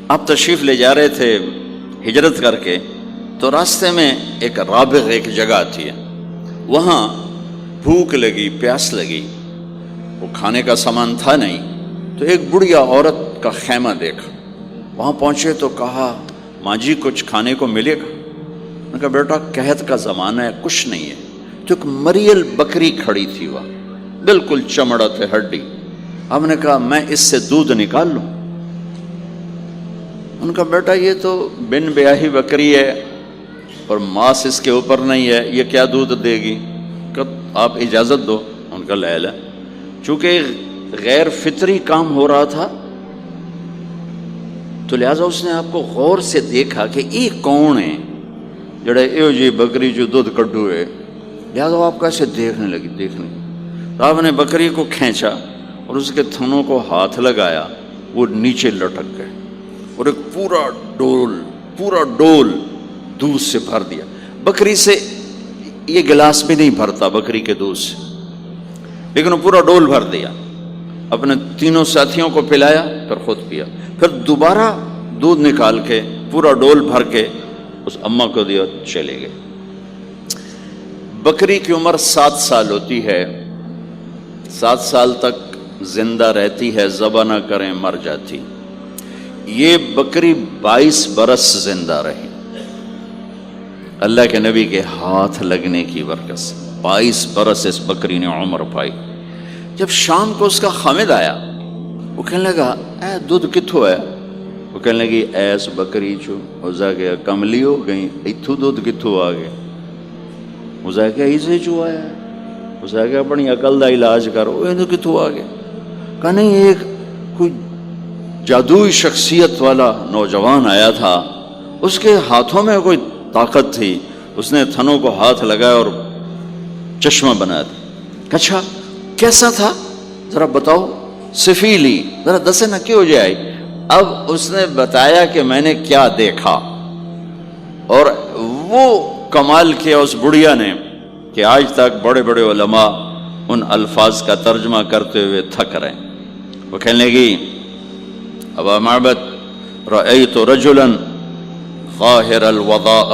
آپ تشریف لے جا رہے تھے ہجرت کر کے، تو راستے میں ایک رابغ ایک جگہ آتی ہے، وہاں بھوک لگی، پیاس لگی، وہ کھانے کا سامان تھا نہیں، تو ایک بڑھیا عورت کا خیمہ دیکھا، وہاں پہنچے تو کہا ماں جی کچھ کھانے کو ملے گا؟ میں نے کہا بیٹا قحط کا زمانہ ہے، کچھ نہیں ہے۔ تو ایک مریل بکری کھڑی تھی، وہ بالکل چمڑا تھے ہڈی۔ ہم نے کہا میں اس سے دودھ نکال لوں؟ ان کا بیٹا یہ تو بن بیاہی بکری ہے اور ماس اس کے اوپر نہیں ہے، یہ کیا دودھ دے گی؟ کہ آپ اجازت دو۔ ان کا لے لے، چونکہ غیر فطری کام ہو رہا تھا تو لہٰذا اس نے آپ کو غور سے دیکھا کہ یہ کون ہے جڑے ایو جی بکری جو دودھ کڈو ہے، لہٰذا آپ کیسے دیکھنے لگی۔ تو آپ نے بکری کو کھینچا اور اس کے تھنوں کو ہاتھ لگایا، وہ نیچے لٹک گئے اور ایک پورا ڈول دودھ سے بھر دیا۔ بکری سے یہ گلاس بھی نہیں بھرتا بکری کے دودھ سے، لیکن وہ پورا ڈول بھر دیا، اپنے تینوں ساتھیوں کو پلایا، پھر خود پیا، پھر دوبارہ دودھ نکال کے پورا ڈول بھر کے اس اماں کو دیا، چلے گئے۔ بکری کی عمر 7 سال ہوتی ہے، 7 سال تک زندہ رہتی ہے، ذبح نہ کریں مر جاتی۔ یہ بکری 22 برس زندہ رہی، اللہ کے نبی کے ہاتھ لگنے کی برکت سے 22 برس اس بکری نے عمر پائی۔ جب شام کو اس کا خامد آیا، وہ کہنے لگا اے دودھ کتھو ہے؟ وہ کہنے لگی ایس بکری چو اسا کہ کملی ہو گئی، اتھو دودھ کتھو آ گیا؟ اسا کہ ایسے چو آیا ہے، اسا کہ اپنی عقل دا علاج کرو، یہ کتھو آ گیا؟ کہا نہیں، ایک کوئی جادوئی شخصیت والا نوجوان آیا تھا، اس کے ہاتھوں میں کوئی طاقت تھی، اس نے تھنوں کو ہاتھ لگایا اور چشمہ بنا دیا۔ اچھا کیسا تھا ذرا بتاؤ، سفیلی ذرا دسے نہ کیوں جائے۔ اب اس نے بتایا کہ میں نے کیا دیکھا، اور وہ کمال کیا اس بڑھیا نے کہ آج تک بڑے بڑے علماء ان الفاظ کا ترجمہ کرتے ہوئے تھک رہے ہیں۔ وہ کہنے لگی ابا معبد رأیت رجلا ظاہر الوضاء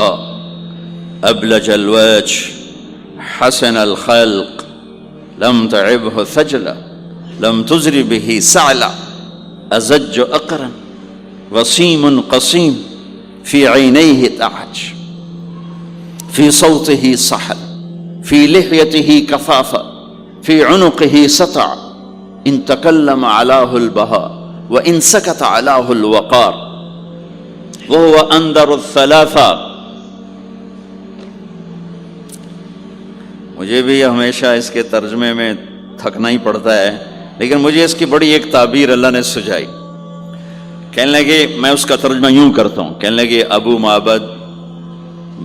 ابلج الوجه حسن الخلق لم تعبه ثجلا لم تزر به سعلا ازج اقرا وسيم قصيم في عينيه تعج في صوته صحل في لحيته كفافا في عنقه سطع ان تكلم علاه البهاء وان سكت علاه الوقار وهو اندر الثلاثه۔ مجھے بھی ہمیشہ اس کے ترجمے میں تھکنا ہی پڑتا ہے، لیکن مجھے اس کی بڑی ایک تعبیر اللہ نے سجائی۔ کہنے لگے، میں اس کا ترجمہ یوں کرتا ہوں، کہنے لگے ابو معبد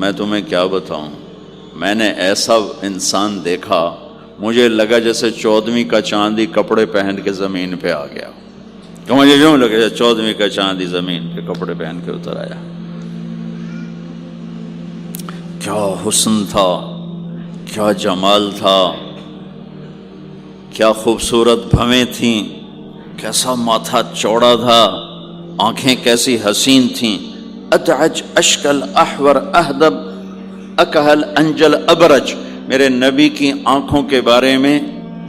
میں تمہیں کیا بتاؤں، میں نے ایسا انسان دیکھا مجھے لگا جیسے 14ویں کا چاندی کپڑے پہن کے زمین پہ آ گیا۔ کہ مجھے یوں لگا جیسے 14ویں کا چاندی زمین پہ کپڑے پہن کے اتر آیا۔ کیا حسن تھا، کیا جمال تھا، کیا خوبصورت بھویں تھیں، کیسا ماتھا چوڑا تھا، آنکھیں کیسی حسین تھیں۔ ادعج اشکل احور اہدب اکہل انجل ابرج، میرے نبی کی آنکھوں کے بارے میں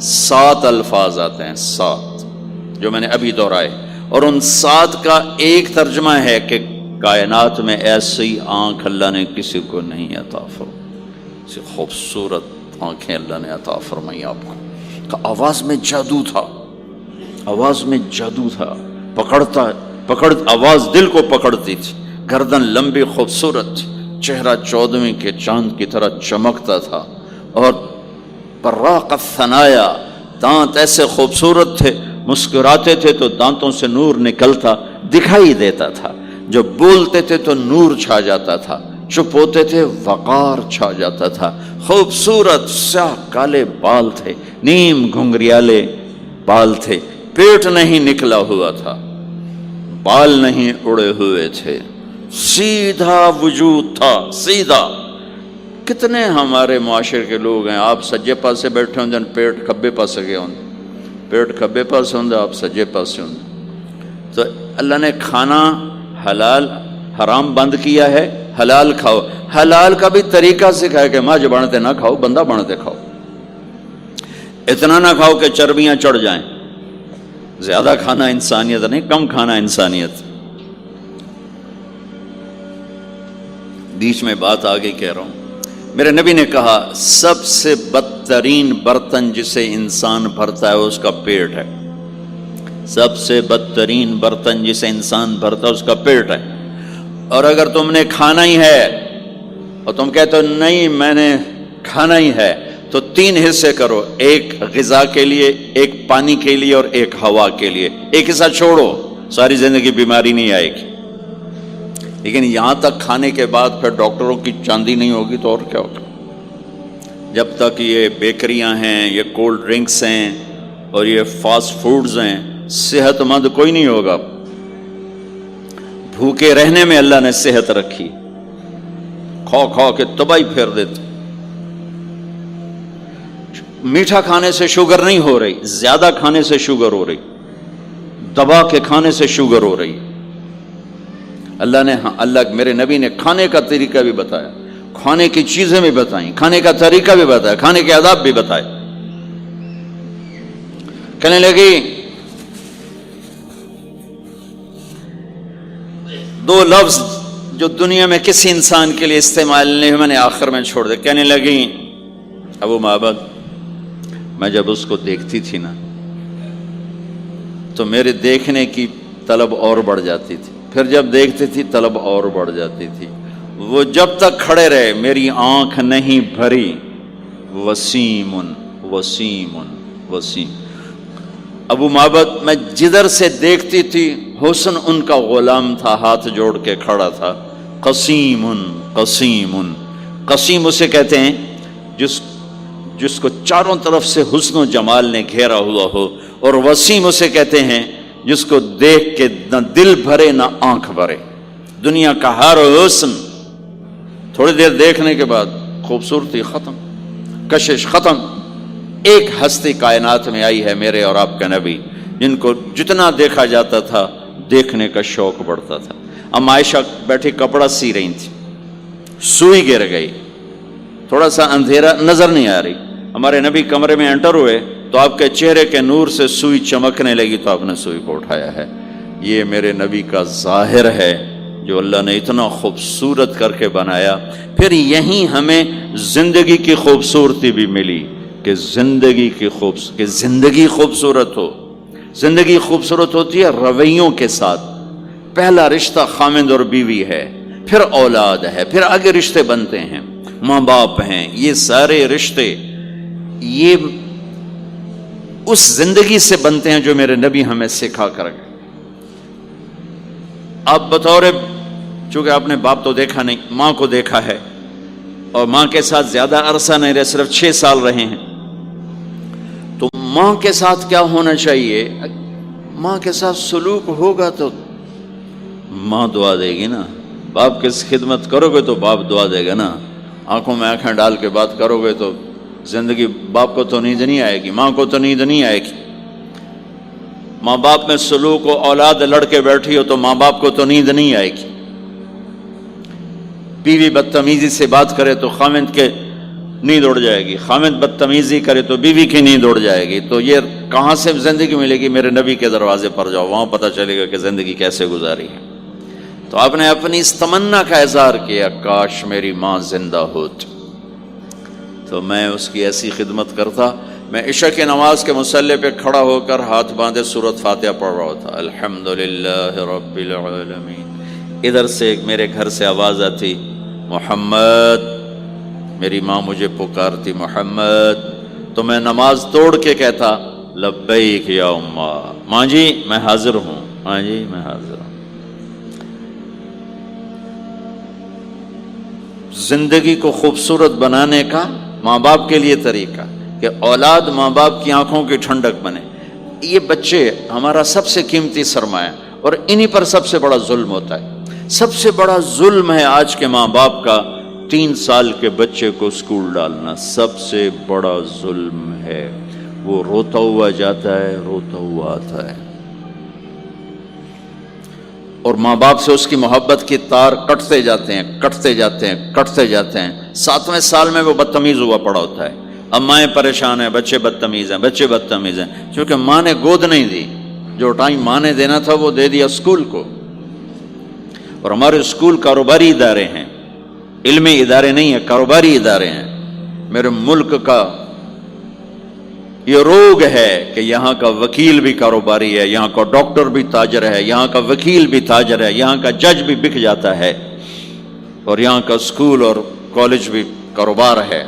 7 الفاظ آتے ہیں، 7 جو میں نے ابھی دہرائے، اور ان 7 کا ایک ترجمہ ہے کہ کائنات میں ایسی آنکھ اللہ نے کسی کو نہیں عطا فرمائی، ایسی خوبصورت آنکھیں اللہ نے عطا فرمائی آپ کو۔ کہ آواز میں جادو تھا، آواز میں جادو تھا، پکڑ آواز دل کو پکڑتی تھی، گردن لمبی خوبصورت تھی، چہرہ 14ویں کے چاند کی طرح چمکتا تھا، اور براق الثنایا، دانت ایسے خوبصورت تھے، مسکراتے تھے تو دانتوں سے نور نکلتا دکھائی دیتا تھا، جب بولتے تھے تو نور چھا جاتا تھا، چپ ہوتے تھے وقار چھا جاتا تھا، خوبصورت سیاہ کالے بال تھے، نیم گھنگریالے بال تھے، پیٹ نہیں نکلا ہوا تھا، بال نہیں اڑے ہوئے تھے، سیدھا وجود تھا، سیدھا۔ کتنے ہمارے معاشرے کے لوگ ہیں، آپ سجے پاسے بیٹھے ہوں جن پیٹ کھبے پاسے گئے ہوں، پیٹ کھبے پاسے ہوں آپ سجے پاسے ہوں، تو اللہ نے کھانا حلال حرام بند کیا ہے، حلال کھاؤ. حلال کا بھی طریقہ سکھایا کہ ماں جو بنتے نہ کھاؤ، بندہ بنتے کھاؤ. اتنا نہ کھاؤ کہ چربیاں چڑھ جائیں. زیادہ کھانا انسانیت نہیں، کم کھانا انسانیت. بیچ میں بات آگے کہہ رہا ہوں. میرے نبی نے کہا سب سے بدترین برتن جسے انسان بھرتا ہے اس کا پیٹ ہے. سب سے بدترین برتن جسے انسان بھرتا ہے اس کا پیٹ ہے. اور اگر تم نے کھانا ہی ہے اور تم کہتے ہو نہیں میں نے کھانا ہی ہے، تو 3 حصے کرو، ایک غذا کے لیے، ایک پانی کے لیے اور ایک ہوا کے لیے. ایک حصہ چھوڑو، ساری زندگی بیماری نہیں آئے گی. لیکن یہاں تک کھانے کے بعد پھر ڈاکٹروں کی چاندی نہیں ہوگی تو اور کیا ہوگا. جب تک یہ بیکریاں ہیں، یہ کولڈ ڈرنکس ہیں اور یہ فاسٹ فوڈز ہیں، صحت مند کوئی نہیں ہوگا. بھوکے رہنے میں اللہ نے صحت رکھی، کھا کھا کے تباہی پھیر دیتے. میٹھا کھانے سے شوگر نہیں ہو رہی، زیادہ کھانے سے شوگر ہو رہی، دبا کے کھانے سے شوگر ہو رہی. اللہ میرے نبی نے کھانے کا طریقہ بھی بتایا، کھانے کی چیزیں بھی بتائیں، کھانے کا طریقہ بھی بتایا، کھانے کے آداب بھی بتائے. کہنے لگی 2 لفظ جو دنیا میں کسی انسان کے لیے استعمال نہیں ہوئے، میں نے آخر میں چھوڑ دے. کہنے لگی ابو معبد میں جب اس کو دیکھتی تھی نا تو میرے دیکھنے کی طلب اور بڑھ جاتی تھی، پھر جب دیکھتی تھی طلب اور بڑھ جاتی تھی. وہ جب تک کھڑے رہے میری آنکھ نہیں بھری. وسیم وسیم وسیم. ابو معبد میں جدھر سے دیکھتی تھی حسن ان کا غلام تھا، ہاتھ جوڑ کے کھڑا تھا. قسیم قسیم. قسیم اسے کہتے ہیں جس کو چاروں طرف سے حسن و جمال نے گھیرا ہوا ہو، اور وسیم اسے کہتے ہیں جس کو دیکھ کے نہ دل بھرے نہ آنکھ بھرے. دنیا کا ہر حسن تھوڑی دیر دیکھنے کے بعد خوبصورتی ختم، کشش ختم. ایک ہستی کائنات میں آئی ہے میرے اور آپ کا نبی، جن کو جتنا دیکھا جاتا تھا دیکھنے کا شوق بڑھتا تھا. ام عائشہ بیٹھی کپڑا سی رہی تھی، سوئی گر گئی، تھوڑا سا اندھیرا نظر نہیں آ رہی. ہمارے نبی کمرے میں انٹر ہوئے تو آپ کے چہرے کے نور سے سوئی چمکنے لگی تو آپ نے سوئی کو اٹھایا ہے. یہ میرے نبی کا ظاہر ہے جو اللہ نے اتنا خوبصورت کر کے بنایا. پھر یہیں ہمیں زندگی کی خوبصورتی بھی ملی کہ زندگی خوبصورت ہو. زندگی خوبصورت ہوتی ہے رویوں کے ساتھ. پہلا رشتہ خامند اور بیوی ہے، پھر اولاد ہے، پھر آگے رشتے بنتے ہیں، ماں باپ ہیں. یہ سارے رشتے یہ اس زندگی سے بنتے ہیں جو میرے نبی ہمیں سکھا کر گئے. آپ بطور چونکہ آپ نے باپ تو دیکھا نہیں، ماں کو دیکھا ہے اور ماں کے ساتھ زیادہ عرصہ نہیں رہے، صرف 6 سال رہے ہیں. تو ماں کے ساتھ کیا ہونا چاہیے؟ ماں کے ساتھ سلوک ہوگا تو ماں دعا دے گی نا. باپ کی خدمت کرو گے تو باپ دعا دے گا نا. آنکھوں میں آنکھیں ڈال کے بات کرو گے تو زندگی باپ کو تو نیند نہیں آئے گی، ماں کو تو نیند نہیں آئے گی. ماں باپ میں سلوک و اولاد لڑ کے بیٹھی ہو تو ماں باپ کو تو نیند نہیں آئے گی. بیوی بدتمیزی سے بات کرے تو خامند کے نیند اڑ جائے گی، خامند بدتمیزی کرے تو بیوی کی نیند اڑ جائے گی. تو یہ کہاں سے زندگی ملے گی؟ میرے نبی کے دروازے پر جاؤ، وہاں پتہ چلے گا کہ زندگی کیسے گزاری ہے. تو آپ نے اپنی اس تمنا کا اظہار کیا، کاش میری ماں زندہ ہوتی تو میں اس کی ایسی خدمت کرتا. میں عشاء کی نماز کے مصلی پہ کھڑا ہو کر ہاتھ باندھے سورۃ فاتحہ پڑھ رہا تھا، الحمدللہ رب العالمین. ادھر سے میرے گھر سے آواز آتی، محمد. میری ماں مجھے پکارتی محمد. تو میں نماز توڑ کے کہتا لبیک یا اماں، ماں جی میں حاضر ہوں، ماں جی میں حاضر ہوں. زندگی کو خوبصورت بنانے کا ماں باپ کے لیے طریقہ کہ اولاد ماں باپ کی آنکھوں کی ٹھنڈک بنے. یہ بچے ہمارا سب سے قیمتی سرمایہ، اور انہی پر سب سے بڑا ظلم ہوتا ہے. سب سے بڑا ظلم ہے آج کے ماں باپ کا 3 سال کے بچے کو اسکول ڈالنا. سب سے بڑا ظلم ہے. وہ روتا ہوا جاتا ہے، روتا ہوا آتا ہے. اور ماں باپ سے اس کی محبت کی تار کٹتے جاتے ہیں، کٹتے جاتے ہیں، کٹتے جاتے ہیں۔ 7ویں سال میں وہ بدتمیز ہوا پڑا ہوتا ہے، اب مائیں پریشان ہیں، بچے بدتمیز ہیں، بچے بدتمیز ہیں، کیونکہ ماں نے گود نہیں دی، جو ٹائم ماں نے دینا تھا وہ دے دیا اسکول کو۔ اور ہمارے اسکول کاروباری ادارے ہیں، علمی ادارے نہیں ہیں، کاروباری ادارے ہیں۔ میرے ملک کا یہ روگ ہے کہ یہاں کا وکیل بھی کاروباری ہے، یہاں کا ڈاکٹر بھی تاجر ہے، یہاں کا وکیل بھی تاجر ہے، یہاں کا جج بھی بک جاتا ہے، اور یہاں کا اسکول اور کالج بھی کاروبار ہے۔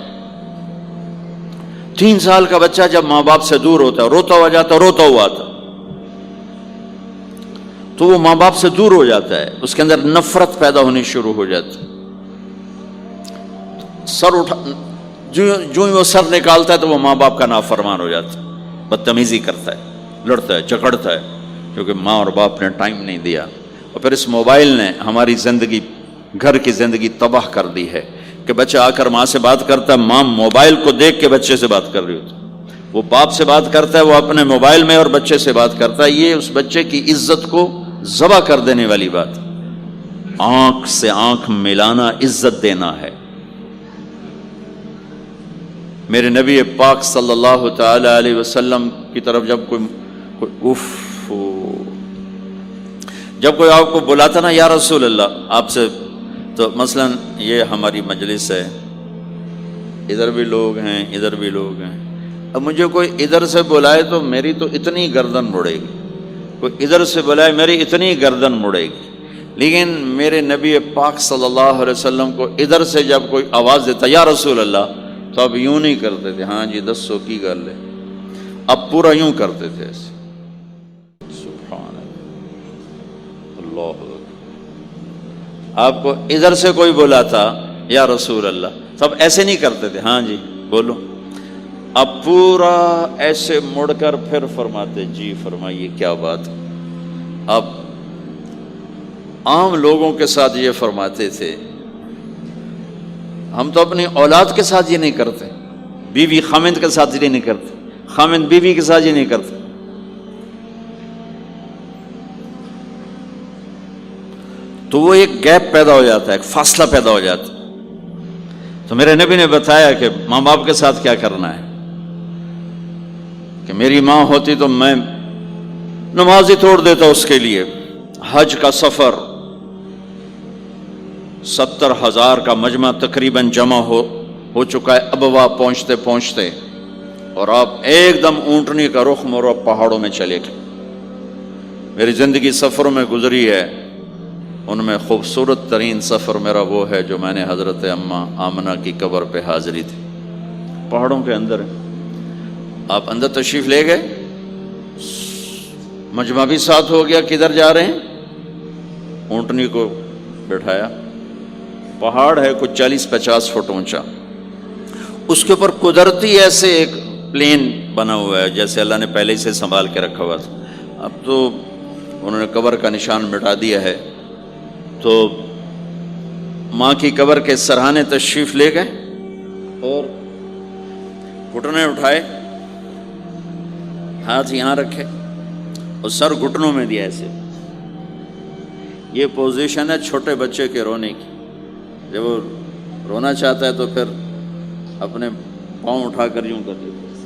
3 سال کا بچہ جب ماں باپ سے دور ہوتا ہے، روتا ہوا جاتا، روتا ہوا آتا، تو وہ ماں باپ سے دور ہو جاتا ہے، اس کے اندر نفرت پیدا ہونی شروع ہو جاتی۔ سر اٹھا جو ہی وہ سر نکالتا ہے تو وہ ماں باپ کا نافرمان ہو جاتا ہے، بدتمیزی کرتا ہے، لڑتا ہے، جھگڑتا ہے، کیونکہ ماں اور باپ نے ٹائم نہیں دیا۔ اور پھر اس موبائل نے ہماری زندگی، گھر کی زندگی تباہ کر دی ہے کہ بچہ آ کر ماں سے بات کرتا ہے، ماں موبائل کو دیکھ کے بچے سے بات کر رہی ہوتی ہے، وہ باپ سے بات کرتا ہے، وہ اپنے موبائل میں اور بچے سے بات کرتا ہے۔ یہ اس بچے کی عزت کو ذبح کر دینے والی بات۔ آنکھ سے آنکھ ملانا عزت دینا ہے۔ میرے نبی پاک صلی اللہ تعالی علیہ وسلم کی طرف جب جب کوئی آپ کو بلاتا نا، یا رسول اللہ آپ سے، تو مثلا یہ ہماری مجلس ہے، ادھر بھی لوگ ہیں، ادھر بھی لوگ ہیں، اب مجھے کوئی ادھر سے بلائے تو میری تو اتنی گردن مڑے گی، کوئی ادھر سے بلائے میری اتنی گردن مڑے گی، لیکن میرے نبی پاک صلی اللہ علیہ وسلم کو ادھر سے جب کوئی آواز دیتا یا رسول اللہ، تو اب یوں نہیں کرتے تھے، ہاں جی دسو کی گل ہے، اب پورا یوں کرتے تھے ایسے۔ سبحان اللہ، آپ کو ادھر سے کوئی بلاتا یا رسول اللہ، تب ایسے نہیں کرتے تھے، ہاں جی بولو، اب پورا ایسے مڑ کر پھر فرماتے جی فرمائیے کیا بات۔ اب عام لوگوں کے ساتھ یہ فرماتے تھے، ہم تو اپنی اولاد کے ساتھ یہ نہیں کرتے، بیوی خامند کے ساتھ یہ نہیں کرتے، خامند بیوی کے ساتھ یہ نہیں کرتے۔ تو وہ ایک گیپ پیدا ہو جاتا ہے، ایک فاصلہ پیدا ہو جاتا ہے۔ تو میرے نبی نے بتایا کہ ماں باپ کے ساتھ کیا کرنا ہے، کہ میری ماں ہوتی تو میں نماز ہی توڑ دیتا اس کے لیے۔ حج کا سفر 70,000 کا مجمع تقریباً جمع ہو چکا ہے ابوا پہنچتے پہنچتے، اور آپ ایک دم اونٹنی کا رخ موڑو، پہاڑوں میں چلے گئے۔ میری زندگی سفروں میں گزری ہے، ان میں خوبصورت ترین سفر میرا وہ ہے جو میں نے حضرت اماں آمنہ کی قبر پہ حاضری تھی، پہاڑوں کے اندر۔ آپ اندر تشریف لے گئے، مجمع بھی ساتھ ہو گیا، کدھر جا رہے ہیں؟ اونٹنی کو بٹھایا، پہاڑ ہے کچھ 40-50 فٹ اونچا، اس کے اوپر قدرتی ایسے ایک پلین بنا ہوا ہے جیسے اللہ نے پہلے سے سنبھال کے رکھا ہوا تھا۔ اب تو انہوں نے قبر کا نشان مٹا دیا ہے، تو ماں کی قبر کے سرہانے تشریف لے گئے اور گھٹنے اٹھائے، ہاتھ یہاں رکھے اور سر گھٹنوں میں دیا ایسے۔ یہ پوزیشن ہے چھوٹے بچے کے رونے کی، جب وہ رونا چاہتا ہے تو پھر اپنے پاؤں اٹھا کر یوں کر دیتے۔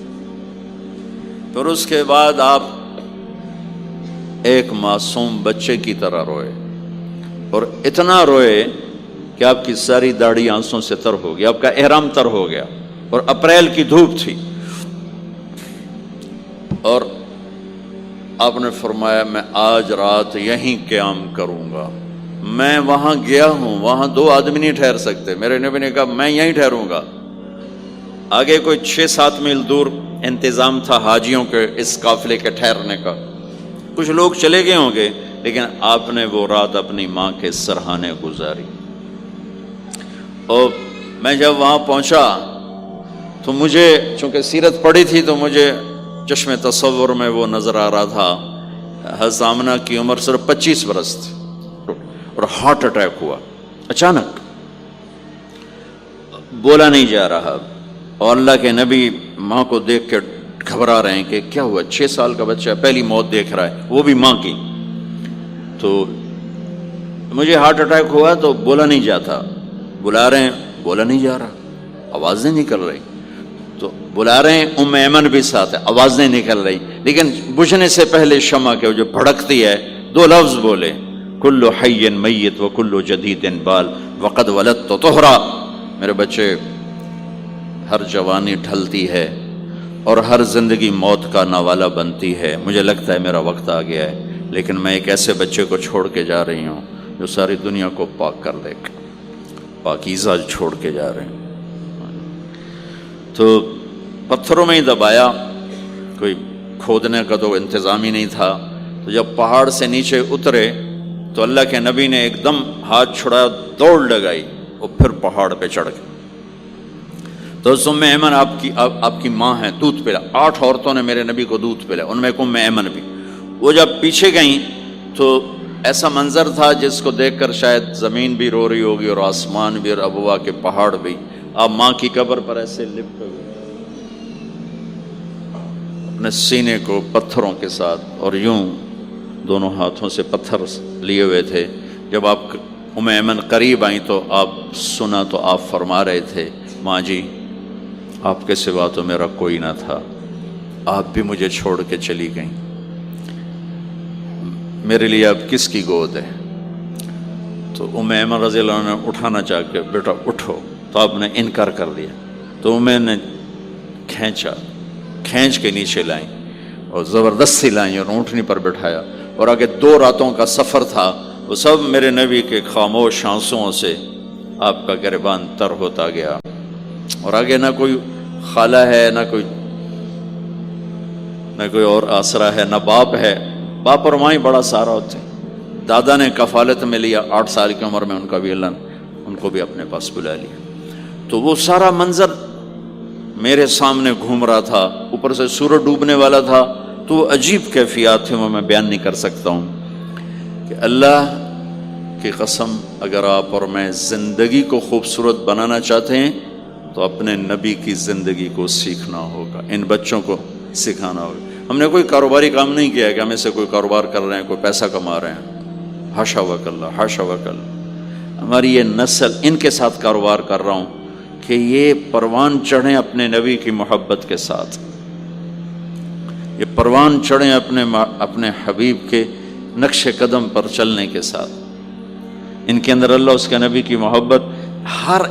پھر اس کے بعد آپ ایک معصوم بچے کی طرح روئے، اور اتنا روئے کہ آپ کی ساری داڑھی آنسوں سے تر ہو گئی، آپ کا احرام تر ہو گیا، اور اپریل کی دھوپ تھی، اور آپ نے فرمایا میں آج رات یہیں قیام کروں گا۔ میں وہاں گیا ہوں، وہاں 2 آدمی نہیں ٹھہر سکتے، میرے نبی نے کہا میں یہیں ٹھہروں گا۔ آگے کوئی 6-7 میل دور انتظام تھا حاجیوں کے اس قافلے کے ٹھہرنے کا، کچھ لوگ چلے گئے ہوں گے، لیکن آپ نے وہ رات اپنی ماں کے سرہانے گزاری۔ اور میں جب وہاں پہنچا تو مجھے چونکہ سیرت پڑھی تھی تو مجھے چشم تصور میں وہ نظر آ رہا تھا، حضرت آمنہ کی عمر صرف 25 برس تھی، اور ہارٹ اٹیک ہوا اچانک، بولا نہیں جا رہا، اور اللہ کے نبی ماں کو دیکھ کے گھبرا رہے ہیں کہ کیا ہوا، 6 سال کا بچہ پہلی موت دیکھ رہا ہے، وہ بھی ماں کی۔ تو مجھے ہارٹ اٹیک ہوا تو بولا نہیں جاتا، بلا رہے ہیں بولا نہیں جا رہا، آواز نہیں نکل رہی، تو بلا رہے ہیں ام ایمن بھی ساتھ ہے، آواز نہیں نکل رہی، لیکن بجھنے سے پہلے شمع کے جو بھڑکتی ہے 2 لفظ بولے، کل حی میت و کل جدید بال وقد ولدت طہرا، میرے بچے ہر جوانی ڈھلتی ہے اور ہر زندگی موت کا نوالا بنتی ہے، مجھے لگتا ہے میرا وقت آ گیا ہے، لیکن میں ایک ایسے بچے کو چھوڑ کے جا رہی ہوں جو ساری دنیا کو پاک کر دے گا، پاکیزہ چھوڑ کے جا رہے ہیں۔ تو پتھروں میں ہی دبایا، کوئی کھودنے کا تو انتظام ہی نہیں تھا، تو جب پہاڑ سے نیچے اترے تو اللہ کے نبی نے ایک دم ہاتھ چھڑایا، دوڑ لگائی اور پھر پہاڑ پہ چڑھ گئے۔ تو ام ایمن آپ کی ماں ہے، دودھ پلا، 8 عورتوں نے میرے نبی کو دودھ پلا، ان میں ایک ام ایمن بھی۔ وہ جب پیچھے گئیں تو ایسا منظر تھا جس کو دیکھ کر شاید زمین بھی رو رہی ہوگی اور آسمان بھی اور ابوا کے پہاڑ بھی۔ آپ ماں کی قبر پر ایسے لپٹ ہوئے اپنے سینے کو پتھروں کے ساتھ اور یوں دونوں ہاتھوں سے پتھر لیے ہوئے تھے۔ جب آپ ام ایمن قریب آئیں تو آپ سنا تو آپ فرما رہے تھے، ماں جی آپ کے سوا تو میرا کوئی نہ تھا، آپ بھی مجھے چھوڑ کے چلی گئیں، میرے لیے اب کس کی گود ہے؟ تو ام ایمن رضی اللہ عنہ نے اٹھانا چاہ کے، بیٹا اٹھو، تو آپ نے انکار کر دیا، تو ام نے کھینچ کے نیچے لائیں اور زبردستی لائیں اور اونٹنی پر بٹھایا، اور آگے 2 راتوں کا سفر تھا، وہ سب میرے نبی کے خاموش آنسوؤں سے آپ کا گریبان تر ہوتا گیا، اور آگے نہ کوئی خالہ ہے، نہ کوئی اور آسرا ہے، نہ باپ ہے، باپ اور ماں ہی بڑا سارا ہوتے ہیں۔ دادا نے کفالت میں لیا 8 سال کی عمر میں، ان کا بھی اللہ نے ان کو بھی اپنے پاس بلا لیا۔ تو وہ سارا منظر میرے سامنے گھوم رہا تھا، اوپر سے سورج ڈوبنے والا تھا، تو وہ عجیب کیفیات تھیں، وہ میں بیان نہیں کر سکتا ہوں کہ اللہ کی قسم اگر آپ اور میں زندگی کو خوبصورت بنانا چاہتے ہیں تو اپنے نبی کی زندگی کو سیکھنا ہوگا، ان بچوں کو سکھانا ہوگا۔ ہم نے کوئی کاروباری کام نہیں کیا ہے کہ ہم اس سے کوئی کاروبار کر رہے ہیں، کوئی پیسہ کما رہے ہیں، حاشا وکلا، حاشا وکلا۔ ہماری یہ نسل، ان کے ساتھ کاروبار کر رہا ہوں کہ یہ پروان چڑھیں اپنے نبی کی محبت کے ساتھ، یہ پروان چڑھیں اپنے حبیب کے نقش قدم پر چلنے کے ساتھ۔ ان کے اندر اللہ اس کے نبی کی محبت، ہر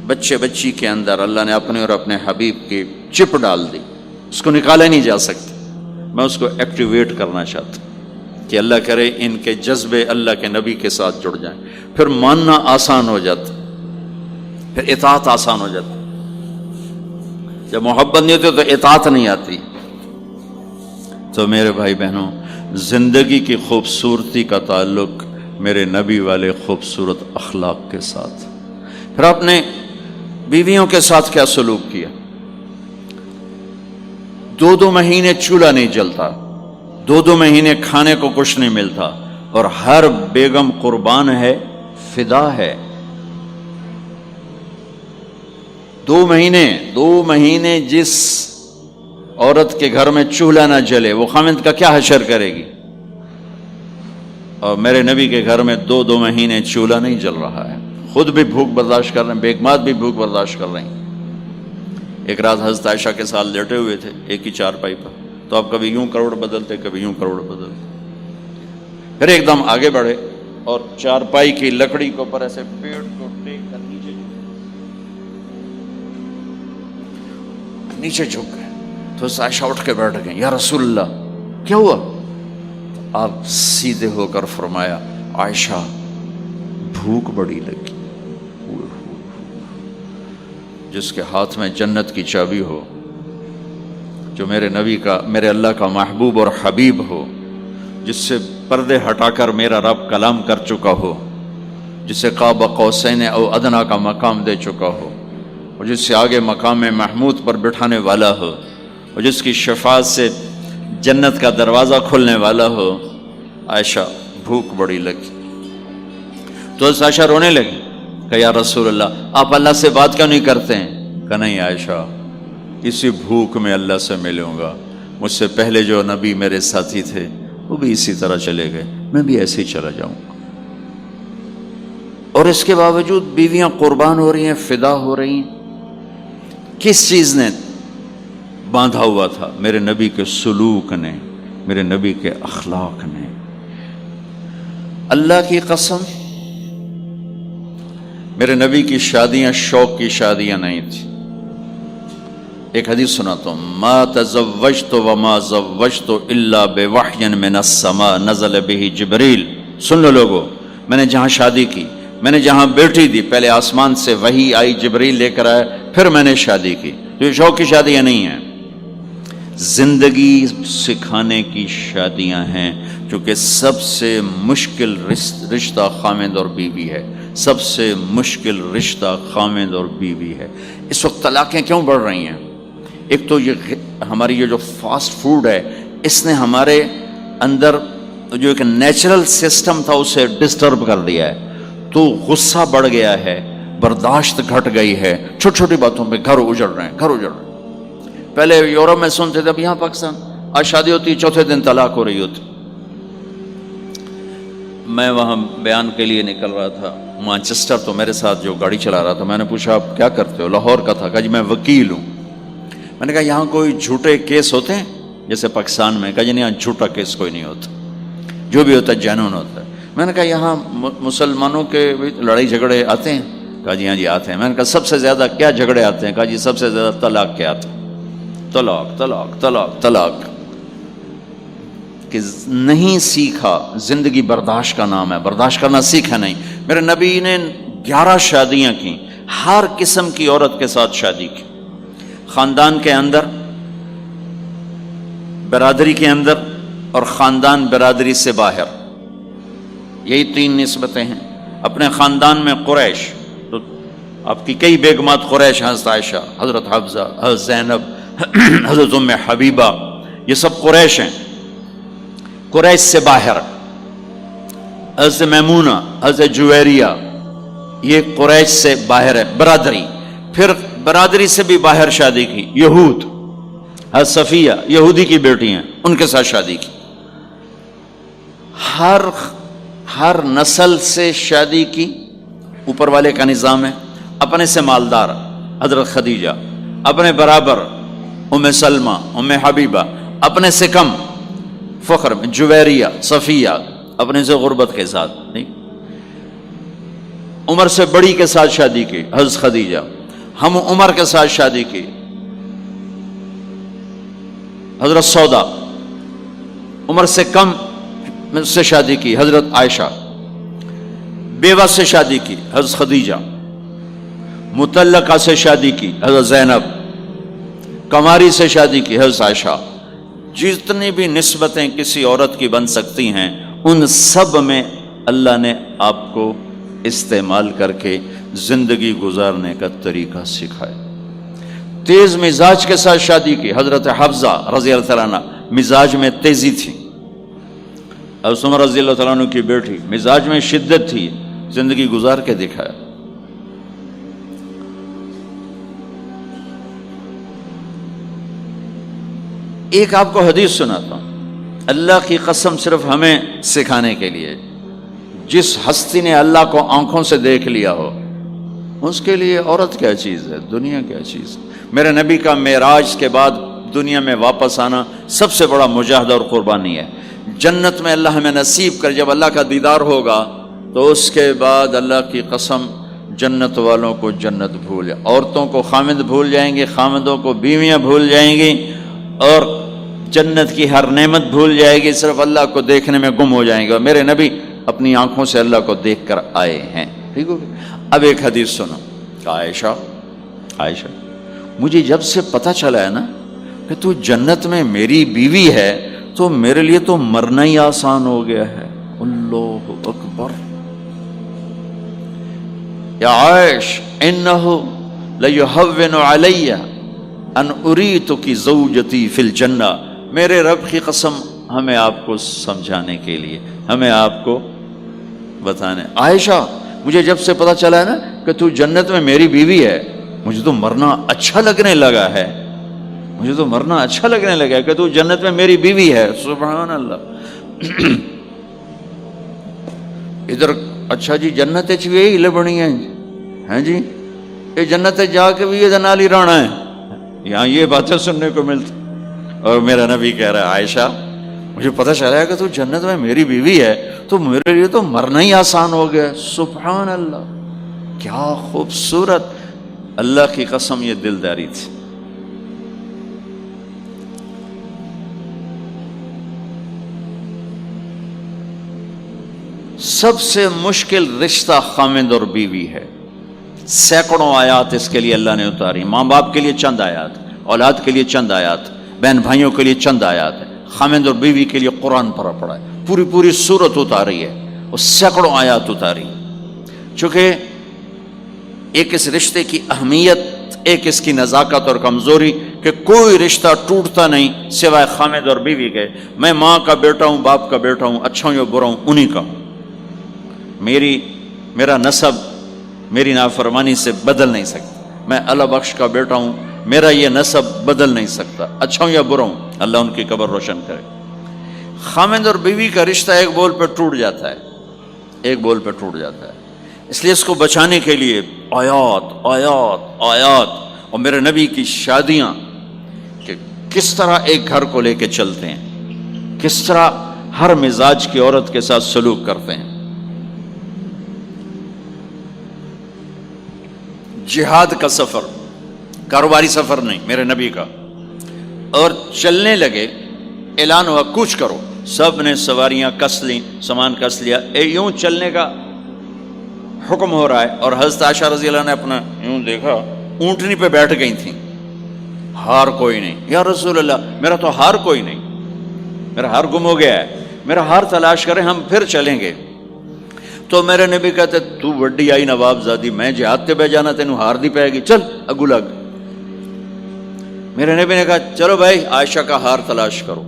بچے بچی کے اندر اللہ نے اپنے اور اپنے حبیب کی چپ ڈال دی، اس کو نکالا نہیں جا سکتا۔ میں اس کو ایکٹیویٹ کرنا چاہتا ہوں کہ اللہ کرے ان کے جذبے اللہ کے نبی کے ساتھ جڑ جائیں، پھر ماننا آسان ہو جاتا، پھر اطاعت آسان ہو جاتی۔ جب محبت نہیں ہوتی تو اطاعت نہیں آتی۔ تو میرے بھائی بہنوں، زندگی کی خوبصورتی کا تعلق میرے نبی والے خوبصورت اخلاق کے ساتھ۔ پھر آپ نے بیویوں کے ساتھ کیا سلوک کیا؟ 2 مہینے چولہا نہیں جلتا، 2 مہینے کھانے کو کچھ نہیں ملتا، اور ہر بیگم قربان ہے، فدا ہے۔ 2 مہینے جس عورت کے گھر میں چولہا نہ جلے وہ خامند کا کیا حشر کرے گی؟ اور میرے نبی کے گھر میں 2 مہینے چولہا نہیں جل رہا ہے، خود بھی بھوک برداشت کر رہے ہیں، بیگمات بھی بھوک برداشت کر رہے ہیں۔ ایک رات حضرت عائشہ کے ساتھ لیٹے ہوئے تھے ایک ہی چارپائی پر، تو آپ کبھی یوں کروڑ بدلتے، کبھی یوں کروڑ بدلتے، پھر ایک دم آگے بڑھے اور چارپائی کی لکڑی کے اوپر ایسے پیٹ کو ٹیک کر نیچے جھک گئے۔ تو عائشہ اٹھ کے بیٹھ گئے، یا رسول اللہ کیا ہوا؟ آپ سیدھے ہو کر فرمایا، عائشہ بھوک بڑی لگی۔ جس کے ہاتھ میں جنت کی چابی ہو، جو میرے نبی کا، میرے اللہ کا محبوب اور حبیب ہو، جس سے پردے ہٹا کر میرا رب کلام کر چکا ہو، جسے قاب قوسین او ادنا کا مقام دے چکا ہو، اور جس سے آگے مقام محمود پر بٹھانے والا ہو، اور جس کی شفاعت سے جنت کا دروازہ کھلنے والا ہو، عائشہ بھوک بڑی لگی۔ تو عائشہ رونے لگی کہ یا رسول اللہ آپ اللہ سے بات کیوں نہیں کرتے ہیں؟ کہ نہیں عائشہ، اسی بھوک میں اللہ سے ملوں گا، مجھ سے پہلے جو نبی میرے ساتھی تھے وہ بھی اسی طرح چلے گئے، میں بھی ایسے ہی چلا جاؤں گا. اور اس کے باوجود بیویاں قربان ہو رہی ہیں، فدا ہو رہی ہیں. کس چیز نے باندھا ہوا تھا؟ میرے نبی کے سلوک نے، میرے نبی کے اخلاق نے. اللہ کی قسم، میرے نبی کی شادیاں شوق کی شادیاں نہیں تھی. ایک حدیث سناتا ہوں، ما تزوجت وما زوجت الا بوحی من السماء نزل به جبریل. سن لو لوگو، میں نے جہاں شادی کی، میں نے جہاں بیٹی دی، پہلے آسمان سے وحی آئی، جبریل لے کر آیا، پھر میں نے شادی کی. تو یہ شوق کی شادیاں نہیں ہیں، زندگی سکھانے کی شادیاں ہیں. چونکہ سب سے مشکل رشتہ خامند اور بیوی ہے، سب سے مشکل رشتہ خامند اور بیوی ہے. اس وقت طلاقیں کیوں بڑھ رہی ہیں؟ ایک تو یہ ہماری یہ جو فاسٹ فوڈ ہے، اس نے ہمارے اندر جو ایک نیچرل سسٹم تھا اسے ڈسٹرب کر دیا ہے. تو غصہ بڑھ گیا ہے، برداشت گھٹ گئی ہے، چھوٹی چھوٹی باتوں پہ گھر اجڑ رہے ہیں، گھر اجڑ رہے ہیں. پہلے یورپ میں سنتے تھے، اب یہاں پاکستان آج شادی ہوتی، چوتھے دن طلاق ہو رہی ہوتی. میں وہاں بیان کے لیے نکل رہا تھا مانچسٹر، تو میرے ساتھ جو گاڑی چلا رہا تھا، میں نے پوچھا آپ کیا کرتے ہو؟ لاہور کا تھا. کہا جی میں وکیل ہوں. میں نے کہا یہاں کوئی جھوٹے کیس ہوتے ہیں جیسے پاکستان میں؟ کہا جی نہیں، یہاں جھوٹا کیس کوئی نہیں ہوتا، جو بھی ہوتا ہے جینون ہوتا ہے. میں نے کہا یہاں مسلمانوں کے لڑائی جھگڑے آتے ہیں؟ کہا جی ہاں جی آتے ہیں. میں نے کہا سب سے زیادہ کیا جھگڑے آتے ہیں؟ کہا جی سب سے زیادہ طلاق کے آتے ہیں. طلاق طلاق طلاق طلاق. کہ نہیں سیکھا، زندگی برداشت کا نام ہے، برداشت کرنا سیکھا نہیں. میرے نبی نے 11 شادیاں کی، ہر قسم کی عورت کے ساتھ شادی کی. خاندان کے اندر، برادری کے اندر، اور خاندان برادری سے باہر. یہی 3 نسبتیں ہیں. اپنے خاندان میں قریش، تو آپ کی کئی بیگمات قریش، حضرت عائشہ، حضرت حفصہ، حضرت زینب، حضرت ام حبیبہ، یہ سب قریش ہیں. قریش سے باہر حضرت میمونہ، حضرت جویریہ، یہ قریش سے باہر ہے برادری. پھر برادری سے بھی باہر شادی کی یہود، حضرت صفیہ یہودی کی بیٹی ہیں، ان کے ساتھ شادی کی. ہر نسل سے شادی کی. اوپر والے کا نظام ہے. اپنے سے مالدار حضرت خدیجہ، اپنے برابر ام سلمہ، ام حبیبہ، اپنے سے کم فخر میں جویریہ، صفیہ، اپنے سے غربت کے ساتھ نہیں. عمر سے بڑی کے ساتھ شادی کی حضرت خدیجہ. ہم عمر کے ساتھ شادی کی حضرت سودا. عمر سے کم سے شادی کی حضرت عائشہ. بیوہ سے شادی کی حضرت خدیجہ. مطلقہ سے شادی کی حضرت زینب. کماری سے شادی کی حضرت عائشہ. جتنی بھی نسبتیں کسی عورت کی بن سکتی ہیں، ان سب میں اللہ نے آپ کو استعمال کر کے زندگی گزارنے کا طریقہ سکھایا. تیز مزاج کے ساتھ شادی کی حضرت حفصہ رضی اللہ تعالیٰ عنہ، مزاج میں تیزی تھی. حضرت عمر رضی اللہ تعالیٰ عنہ کی بیٹی، مزاج میں شدت تھی، زندگی گزار کے دکھایا. ایک آپ کو حدیث سناتا ہوں، اللہ کی قسم صرف ہمیں سکھانے کے لیے. جس ہستی نے اللہ کو آنکھوں سے دیکھ لیا ہو، اس کے لیے عورت کیا چیز ہے، دنیا کیا چیز ہے. میرے نبی کا معراج کے بعد دنیا میں واپس آنا سب سے بڑا مجاہدہ اور قربانی ہے. جنت میں اللہ ہمیں نصیب کر، جب اللہ کا دیدار ہوگا تو اس کے بعد اللہ کی قسم جنت والوں کو جنت بھول جائے، عورتوں کو خامد بھول جائیں گے، خامدوں کو بیویاں بھول جائیں گی، اور جنت کی ہر نعمت بھول جائے گی، صرف اللہ کو دیکھنے میں گم ہو جائیں گے. اور میرے نبی اپنی آنکھوں سے اللہ کو دیکھ کر آئے ہیں. ٹھیک ہو گیا؟ اب ایک حدیث سنو. عائشہ مجھے جب سے پتہ چلا ہے نا کہ تو جنت میں میری بیوی ہے، تو میرے لیے تو مرنا ہی آسان ہو گیا ہے. اللہ اکبر. یا عائش انہ لیہون علی ان اریتک زوجتی فی الجنہ. میرے رب کی قسم ہمیں آپ کو سمجھانے کے لیے، ہمیں آپ کو بتانے. عائشہ مجھے جب سے پتہ چلا ہے نا کہ تو جنت میں میری بیوی ہے، مجھے تو مرنا اچھا لگنے لگا ہے. مجھے تو مرنا اچھا لگنے لگا ہے کہ تو جنت میں میری بیوی ہے. سبحان اللہ. ادھر اچھا جی جنت چ بھی یہی لبنی ہے جی، یہ جنت جا کے بھی یہ نال ہی رہنا ہے، یہاں یہ باتیں سننے کو ملتی. اور میرا نبی کہہ رہا ہے عائشہ مجھے پتہ چلا کہ تو جنت میں میری بیوی ہے تو میرے لیے تو مرنا ہی آسان ہو گیا. سبحان اللہ، کیا خوبصورت، اللہ کی قسم یہ دلداری تھی. سب سے مشکل رشتہ خامند اور بیوی ہے. سینکڑوں آیات اس کے لیے اللہ نے اتاری. ماں باپ کے لیے چند آیات، اولاد کے لیے چند آیات، بہن بھائیوں کے لیے چند آیات ہے. خامند اور بیوی کے لیے قرآن پڑھا ہے، پوری سورت اتاری ہے، اور سینکڑوں آیات اتاری. چونکہ ایک اس رشتے کی اہمیت، ایک اس کی نزاکت اور کمزوری کہ کوئی رشتہ ٹوٹتا نہیں سوائے خامد اور بیوی کے. میں ماں کا بیٹا ہوں، باپ کا بیٹا ہوں، اچھا ہوں یا برا ہوں، انہی کا ہوں. میرا نسب میری نافرمانی سے بدل نہیں سکتا. میں اللہ بخش کا بیٹا ہوں، میرا یہ نسب بدل نہیں سکتا، اچھا ہوں یا برا ہوں. اللہ ان کی قبر روشن کرے. خامد اور بیوی کا رشتہ ایک بول پہ ٹوٹ جاتا ہے، ایک بول پہ ٹوٹ جاتا ہے. اس لیے اس کو بچانے کے لیے آیات آیات آیات. اور میرے نبی کی شادیاں کہ کس طرح ایک گھر کو لے کے چلتے ہیں، کس طرح ہر مزاج کی عورت کے ساتھ سلوک کرتے ہیں. جہاد کا سفر، کاروباری سفر نہیں میرے نبی کا. اور چلنے لگے، اعلان ہوا کوچ کرو، سب نے سواریاں کس لیں، سامان کس لیا. یوں چلنے کا حکم ہو رہا ہے. اور حضرت عائشہ رضی اللہ نے اپنا یوں دیکھا، اونٹنی پہ بیٹھ گئی تھیں، ہار کوئی نہیں. یا رسول اللہ میرا تو ہار کوئی نہیں، میرا ہار گم ہو گیا ہے، میرا ہار تلاش کریں، ہم پھر چلیں گے. تو میرے نبی کہتے تو وڈی آئی نواب زادی، میں جہاد تے بہ جانا تینوں ہار دی پائے گی، چل اگو لگ. میرے نبی نے کہا چلو بھائی عائشہ کا ہار تلاش کرو.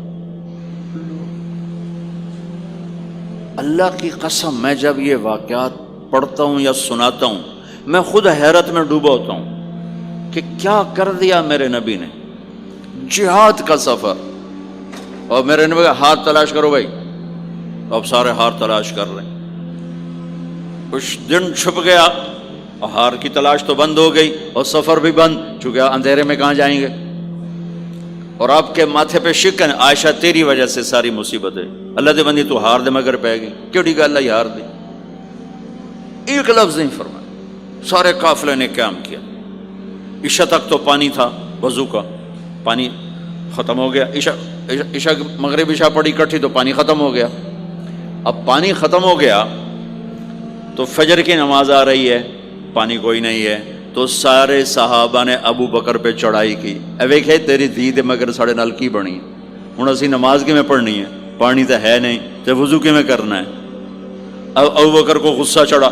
اللہ کی قسم میں جب یہ واقعات پڑھتا ہوں یا سناتا ہوں میں خود حیرت میں ڈوبا ہوتا ہوں کہ کیا کر دیا میرے نبی نے. جہاد کا سفر، اور میرے نبی کا ہار تلاش کرو بھائی. اب سارے ہار تلاش کر رہے ہیں. کچھ دن چھپ گیا، ہار کی تلاش تو بند ہو گئی اور سفر بھی بند، چونکہ اندھیرے میں کہاں جائیں گے. اور آپ کے ماتھے پہ شکن، عائشہ تیری وجہ سے ساری مصیبت ہے. اللہ دے بندی تو ہار دے مگر پہ گئی، کیڑی گل ہے ہار دی. ایک لفظ نہیں فرمایا. سارے قافلے نے قیام کیا. عشاء تک تو پانی تھا، وضو کا پانی ختم ہو گیا. عشاء مغرب عشاء پڑی کٹھی تو پانی ختم ہو گیا. اب پانی ختم ہو گیا تو فجر کی نماز آ رہی ہے، پانی کوئی نہیں ہے. تو سارے صحابہ نے ابو بکر پہ چڑھائی کی. ویکھے تیری دھی دے مگر ساڑے نال کی بنی، ہوں اسی نماز کی میں پڑھنی ہے، پانی تو ہے نہیں تو وضو کی میں کرنا ہے. اب ابو بکر کو غصہ چڑھا.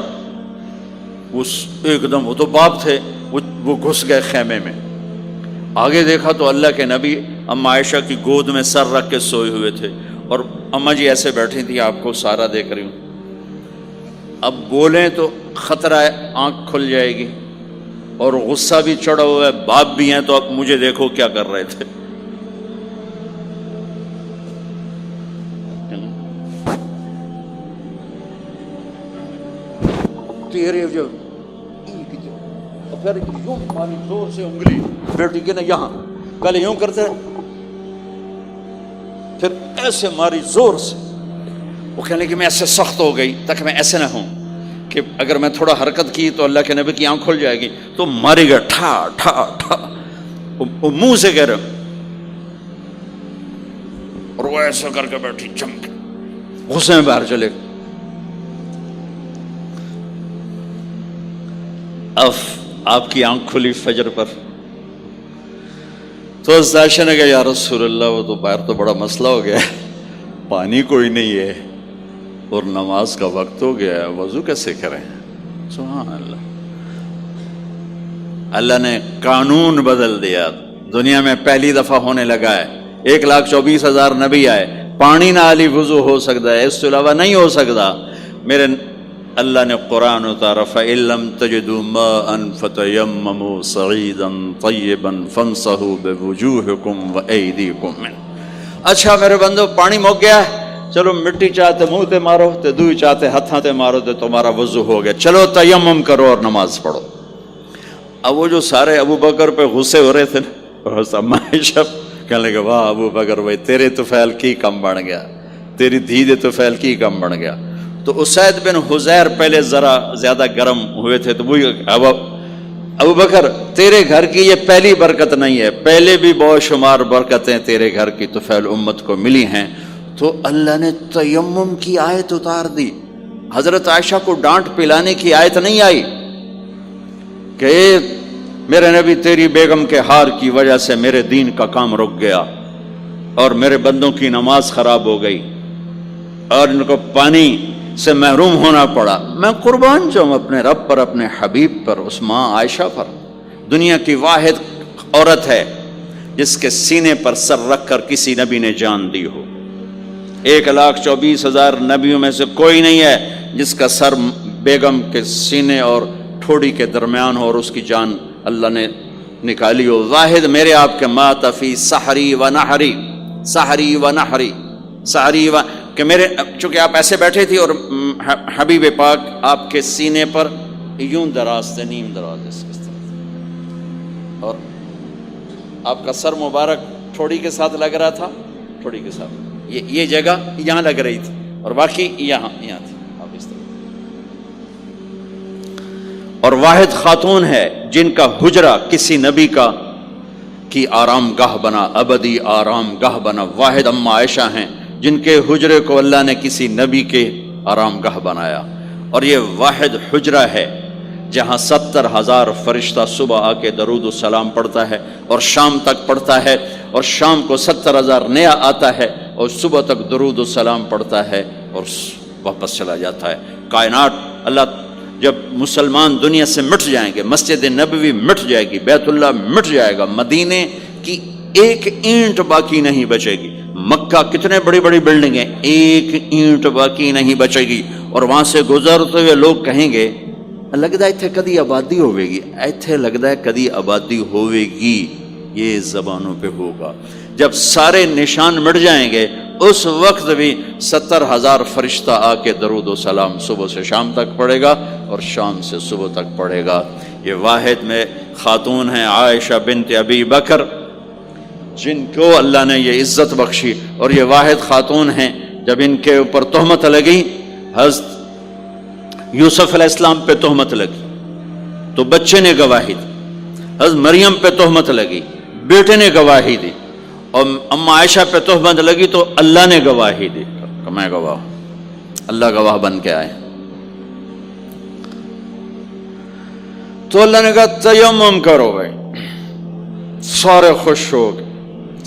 اس ایک دم، وہ تو باپ تھے، وہ گھس گئے خیمے میں. آگے دیکھا تو اللہ کے نبی اما عائشہ کی گود میں سر رکھ کے سوئے ہوئے تھے، اور اما جی ایسے بیٹھی تھی، آپ کو سارا دیکھ رہی ہوں. اب بولیں تو خطرہ ہے آنکھ کھل جائے گی، اور غصہ بھی چڑھا ہوا ہے، باپ بھی ہیں. تو اب مجھے دیکھو کیا کر رہے تھے. تیرے جو پھر یوں ماری زور سے انگلی بیٹی کے نا یہاں، پہلے یوں کرتے پھر ایسے ماری زور سے. وہ کہنے کہ میں ایسے سخت ہو گئی تاکہ میں ایسے نہ ہوں کہ اگر میں تھوڑا حرکت کی تو اللہ کے نبی کی آنکھ کھل جائے گی. تو ماری گیا ٹھا ٹھا ٹھا، وہ منہ سے کہہ رہے، اور وہ ایسا کر کے بیٹھی چمک، غصے میں باہر چلے. اب آپ کی آنکھ کھلی فجر پر تو عائشہ نے کہا یا رسول اللہ وہ تو باہر تو بڑا مسئلہ ہو گیا ہے، پانی کوئی نہیں ہے اور نماز کا وقت ہو گیا ہے، وضو کیسے کریں. سبحان اللہ. اللہ نے قانون بدل دیا. دنیا میں پہلی دفعہ ہونے لگا ہے. 1,24,000 نبی آئے، پانی نہ علی وضو ہو سکتا ہے، اس کے علاوہ نہیں ہو سکتا. میرے اللہ نے قرآن اتارا فَإِن لَّمْ تَجِدُوا مَاءً فَتَيَمَّمُوا صَعِيدًا طَيِّبًا فَامْسَحُوا بِوُجُوهِكُمْ وَأَيْدِيكُمْ مِنْهُ. اچھا میرے بندو پانی مک گیا ہے، چلو مٹی چاہتے منہ تے مارو تے دوئی چاہتے ہتھاں تے مارو تے تمہارا وضو ہو گیا، چلو تیمم کرو اور نماز پڑھو۔ اب وہ جو سارے ابو بکر پہ غصے ہو رہے تھے نا، اما عائشہ کہنے لگے واہ ابو بکر بھائی تیرے طفیل کی کم بن گیا، تیری دھی دے طفیل کی کم بن گیا۔ تو اسید بن حذیر پہلے ذرا زیادہ گرم ہوئے تھے، تو وہی ابو بکر تیرے گھر کی یہ پہلی برکت نہیں ہے، پہلے بھی بہت شمار برکتیں تیرے گھر کی طفیل امت کو ملی ہیں۔ تو اللہ نے تیمم کی آیت اتار دی، حضرت عائشہ کو ڈانٹ پلانے کی آیت نہیں آئی کہ میرے نبی تیری بیگم کے ہار کی وجہ سے میرے دین کا کام رک گیا اور میرے بندوں کی نماز خراب ہو گئی اور ان کو پانی سے محروم ہونا پڑا۔ میں قربان جاؤں اپنے رب پر، اپنے حبیب پر، اس ماں عائشہ پر، دنیا کی واحد عورت ہے جس کے سینے پر سر رکھ کر کسی نبی نے جان دی ہو۔ 1,24,000 نبیوں میں سے کوئی نہیں ہے جس کا سر بیگم کے سینے اور ٹھوڑی کے درمیان ہو اور اس کی جان اللہ نے نکالی ہو۔ واحد میرے آپ کے مات فی سحری و نحری، سحری و نحری، سحری و کہ میرے چونکہ آپ ایسے بیٹھے تھی اور حبیب پاک آپ کے سینے پر یوں دراز تھے، نیم دراز اس طرح، اور آپ کا سر مبارک ٹھوڑی کے ساتھ لگ رہا تھا، ٹھوڑی کے ساتھ یہ جگہ یہاں لگ رہی تھی اور باقی یہاں تھی، آپ اس طرح۔ اور واحد خاتون ہے جن کا حجرہ کسی نبی کی آرام گاہ بنا، ابدی آرام گاہ بنا، واحد اما عائشہ ہیں جن کے حجرے کو اللہ نے کسی نبی کے آرام گاہ بنایا۔ اور یہ واحد حجرہ ہے جہاں 70,000 فرشتہ صبح آ کے درود و سلام پڑھتا ہے اور شام تک پڑھتا ہے، اور شام کو 70,000 نیا آتا ہے اور صبح تک درود و سلام پڑھتا ہے اور واپس چلا جاتا ہے۔ کائنات اللہ جب مسلمان دنیا سے مٹ جائیں گے، مسجد نبوی مٹ جائے گی، بیت اللہ مٹ جائے گا، مدینے کی ایک اینٹ باقی نہیں بچے گی، مکہ کتنے بڑی بڑی بلڈنگیں، ایک اینٹ باقی نہیں بچے گی، اور وہاں سے گزرتے ہوئے لوگ کہیں گے لگتا ہے ایتھے کدی آبادی ہوئے گی، ایتھے لگتا ہے کدی آبادی ہوئے گی۔ یہ زبانوں پہ ہوگا جب سارے نشان مٹ جائیں گے، اس وقت بھی 70,000 فرشتہ آ کے درود و سلام صبح سے شام تک پڑھے گا اور شام سے صبح تک پڑھے گا۔ یہ واحد میں خاتون ہیں عائشہ بنت ابی بکر جن کو اللہ نے یہ عزت بخشی، اور یہ واحد خاتون ہیں جب ان کے اوپر تہمت لگی، حضرت یوسف علیہ السلام پہ تہمت لگی تو بچے نے گواہی دی، حضرت مریم پہ تہمت لگی بیٹے نے گواہی دی، اور اما عائشہ پہ تہمت لگی تو اللہ نے گواہی دی کہ میں گواہ ہوں، اللہ گواہ بن کے آئے۔ تو اللہ نے کہا تیمم کرو بھائی، سارے خوش ہو گئے،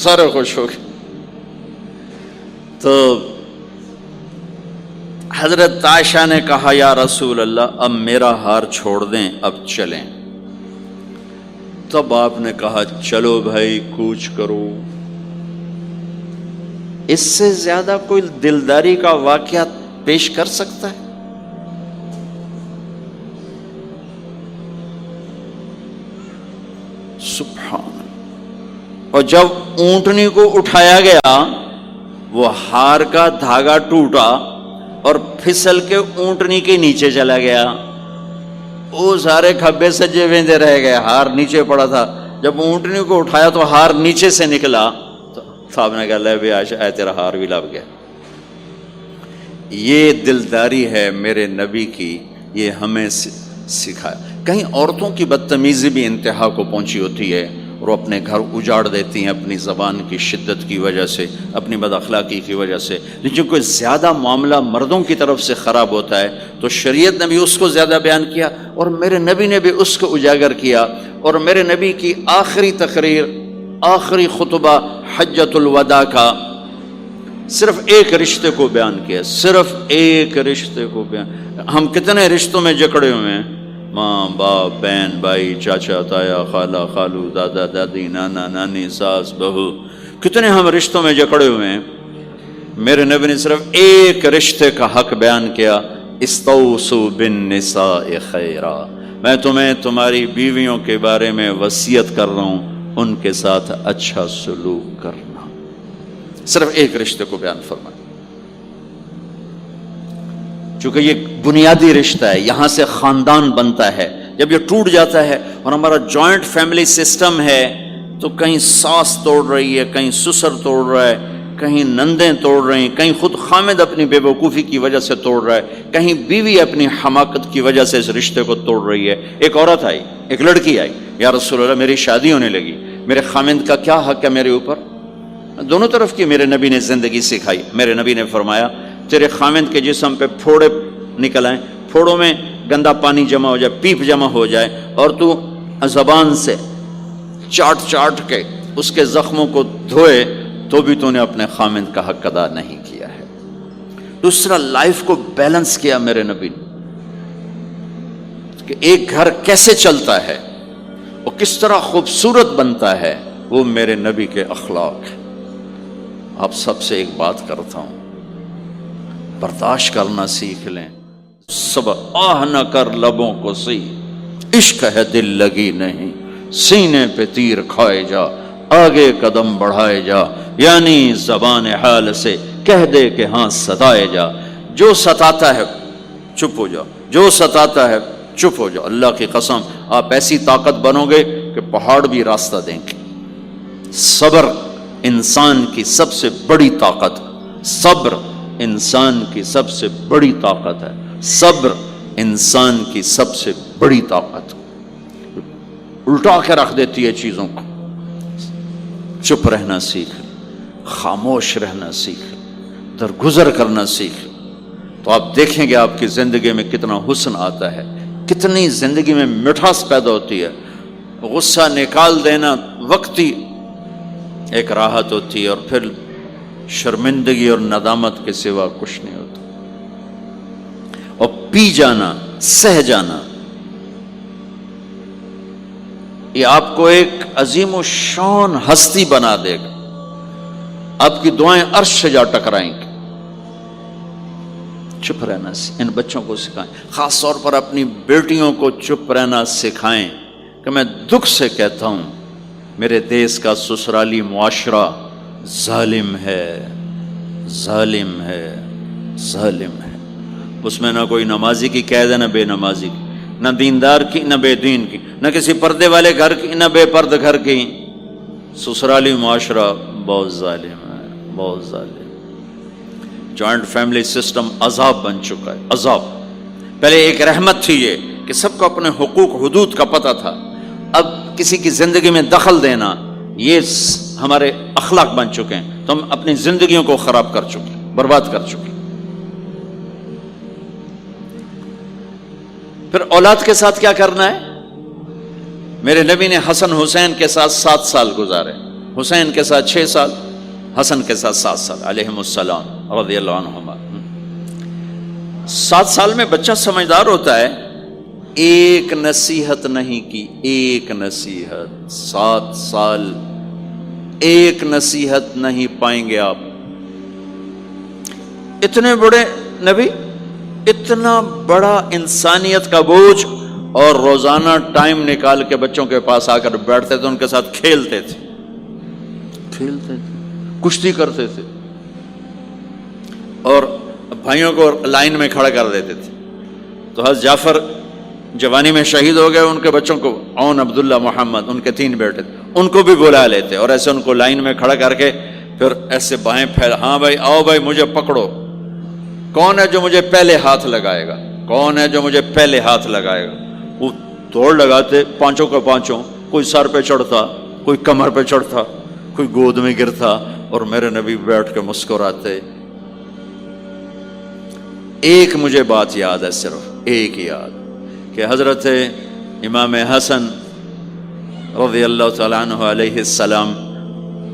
سارے خوش ہو گئے۔ تو حضرت عائشہ نے کہا یا رسول اللہ اب میرا ہار چھوڑ دیں، اب چلیں۔ تب آپ نے کہا چلو بھائی کوچ کرو۔ اس سے زیادہ کوئی دلداری کا واقعہ پیش کر سکتا ہے؟ سبحان اللہ۔ اور جب اونٹنی کو اٹھایا گیا وہ ہار کا دھاگا ٹوٹا اور پھسل کے اونٹنی کے نیچے چلا گیا، وہ سارے کھبے سجے ویندے رہ گئے، ہار نیچے پڑا تھا۔ جب اونٹنی کو اٹھایا تو ہار نیچے سے نکلا، تو صاحب نے کہا لے بھی عائشہ اے تیرا ہار بھی لب گیا۔ یہ دلداری ہے میرے نبی کی، یہ ہمیں سکھایا۔ کہیں عورتوں کی بدتمیزی بھی انتہا کو پہنچی ہوتی ہے اور وہ اپنے گھر اجاڑ دیتی ہیں اپنی زبان کی شدت کی وجہ سے، اپنی بد اخلاقی کی وجہ سے، لیکن کوئی زیادہ معاملہ مردوں کی طرف سے خراب ہوتا ہے تو شریعت نے بھی اس کو زیادہ بیان کیا اور میرے نبی نے بھی اس کو اجاگر کیا۔ اور میرے نبی کی آخری تقریر، آخری خطبہ حجۃ الوداع کا صرف ایک رشتے کو بیان کیا، صرف ایک رشتے کو بیان۔ ہم کتنے رشتوں میں جکڑے ہوئے ہیں، ماں باپ، بہن بھائی، چاچا تایا، خالہ خالو، دادا دادی، نانا نانی، ساس بہو، کتنے ہم رشتوں میں جکڑے ہوئے ہیں۔ میرے نبی نے صرف ایک رشتے کا حق بیان کیا، استوصوا بالنساء خیرا، میں تمہیں تمہاری بیویوں کے بارے میں وصیت کر رہا ہوں ان کے ساتھ اچھا سلوک کرنا۔ صرف ایک رشتے کو بیان فرمایا۔ چونکہ یہ بنیادی رشتہ ہے، یہاں سے خاندان بنتا ہے. جب یہ ٹوٹ جاتا ہے اور ہمارا جوائنٹ فیملی سسٹم ہے تو کہیں ساس توڑ رہی ہے، کہیں سسر توڑ رہا ہے، کہیں نندیں توڑ رہی ہیں، کہیں خود خامد اپنی بے وقوفی کی وجہ سے توڑ رہا ہے، کہیں بیوی اپنی حماقت کی وجہ سے اس رشتے کو توڑ رہی ہے. ایک عورت آئی، ایک لڑکی آئی، یا رسول اللہ میری شادی ہونے لگی، میرے خامد کا کیا حق ہے میرے اوپر؟ دونوں طرف کی میرے نبی نے زندگی سکھائی. میرے نبی نے فرمایا تیرے خامد کے جسم پہ پھوڑے نکل آئیں، پھوڑوں میں گندا پانی جمع ہو جائے، پیپ جمع ہو جائے، اور تو زبان سے چاٹ چاٹ کے اس کے زخموں کو دھوئے، تو بھی تو نے اپنے خامد کا حق ادا نہیں کیا ہے. دوسرا، لائف کو بیلنس کیا میرے نبی نے کہ ایک گھر کیسے چلتا ہے اور کس طرح خوبصورت بنتا ہے، وہ میرے نبی کے اخلاق. آپ سب سے ایک بات کرتا ہوں، برداشت کرنا سیکھ لیں. صبر، آہ نہ کر لبوں کو سی، عشق ہے دل لگی نہیں، سینے پہ تیر کھائے جا، آگے قدم بڑھائے جا، یعنی زبان حال سے کہہ دے کہ ہاں ستائے جا. جو ستاتا ہے چپ ہو جاؤ، جو ستاتا ہے چپ ہو جاؤ. اللہ کی قسم آپ ایسی طاقت بنو گے کہ پہاڑ بھی راستہ دیں گے. صبر انسان کی سب سے بڑی طاقت، صبر انسان کی سب سے بڑی طاقت ہے. صبر انسان کی سب سے بڑی طاقت، الٹا کے رکھ دیتی ہے چیزوں کو. چپ رہنا سیکھ، خاموش رہنا سیکھ، درگزر کرنا سیکھ، تو آپ دیکھیں گے آپ کی زندگی میں کتنا حسن آتا ہے، کتنی زندگی میں مٹھاس پیدا ہوتی ہے. غصہ نکال دینا وقتی ایک راحت ہوتی ہے، اور پھر شرمندگی اور ندامت کے سوا کچھ نہیں ہوتا. اور پی جانا، سہ جانا، یہ آپ کو ایک عظیم و شان ہستی بنا دے گا. آپ کی دعائیں عرش سے جا ٹکرائیں گی. چپ رہنا ان بچوں کو سکھائیں، خاص طور پر اپنی بیٹیوں کو چپ رہنا سکھائیں کہ میں دکھ سے کہتا ہوں میرے دیس کا سسرالی معاشرہ ظالم ہے، ظالم ہے، ظالم ہے. اس میں نہ کوئی نمازی کی قید ہے، نہ بے نمازی کی، نہ دیندار کی، نہ بے دین کی، نہ کسی پردے والے گھر کی، نہ بے پرد گھر کی. سسرالی معاشرہ بہت ظالم ہے، بہت ظالم. جوائنٹ فیملی سسٹم عذاب بن چکا ہے، عذاب. پہلے ایک رحمت تھی یہ کہ سب کو اپنے حقوق حدود کا پتہ تھا. اب کسی کی زندگی میں دخل دینا، یہ ہمارے اخلاق بن چکے ہیں. تو ہم اپنی زندگیوں کو خراب کر چکے ہیں، برباد کر چکے ہیں. پھر اولاد کے ساتھ کیا کرنا ہے؟ میرے نبی نے حسن حسین کے ساتھ 7 سال گزارے، حسین کے ساتھ 6 سال، حسن کے ساتھ 7 سال علیہم السلام رضی اللہ عنہما. 7 سال میں بچہ سمجھدار ہوتا ہے. ایک نصیحت نہیں کی، ایک نصیحت. 7 سال ایک نصیحت نہیں پائیں گے آپ. اتنے بڑے نبی، اتنا بڑا انسانیت کا بوجھ، اور روزانہ ٹائم نکال کے بچوں کے پاس آ کر بیٹھتے تھے، ان کے ساتھ کھیلتے تھے، کشتی کرتے تھے، اور بھائیوں کو لائن میں کھڑا کر دیتے تھے. تو حضرت جعفر جوانی میں شہید ہو گئے، ان کے بچوں کو، عون، عبداللہ، محمد، ان کے 3 بیٹے تھے، ان کو بھی بلا لیتے اور ایسے ان کو لائن میں کھڑا کر کے پھر ایسے بائیں پھیلا، ہاں بھائی آؤ بھائی مجھے پکڑو، کون ہے جو مجھے پہلے ہاتھ لگائے گا، کون ہے جو مجھے پہلے ہاتھ لگائے گا. وہ دوڑ لگاتے، پانچوں کا پانچوں، کوئی سر پہ چڑھتا، کوئی کمر پہ چڑھتا، کوئی گود میں گرتا، اور میرے نبی بیٹھ کے مسکراتے. ایک مجھے بات یاد ہے، صرف ایک یاد، کہ حضرت امام حسن رضی اللہ تعالیٰ عنہ علیہ السلام،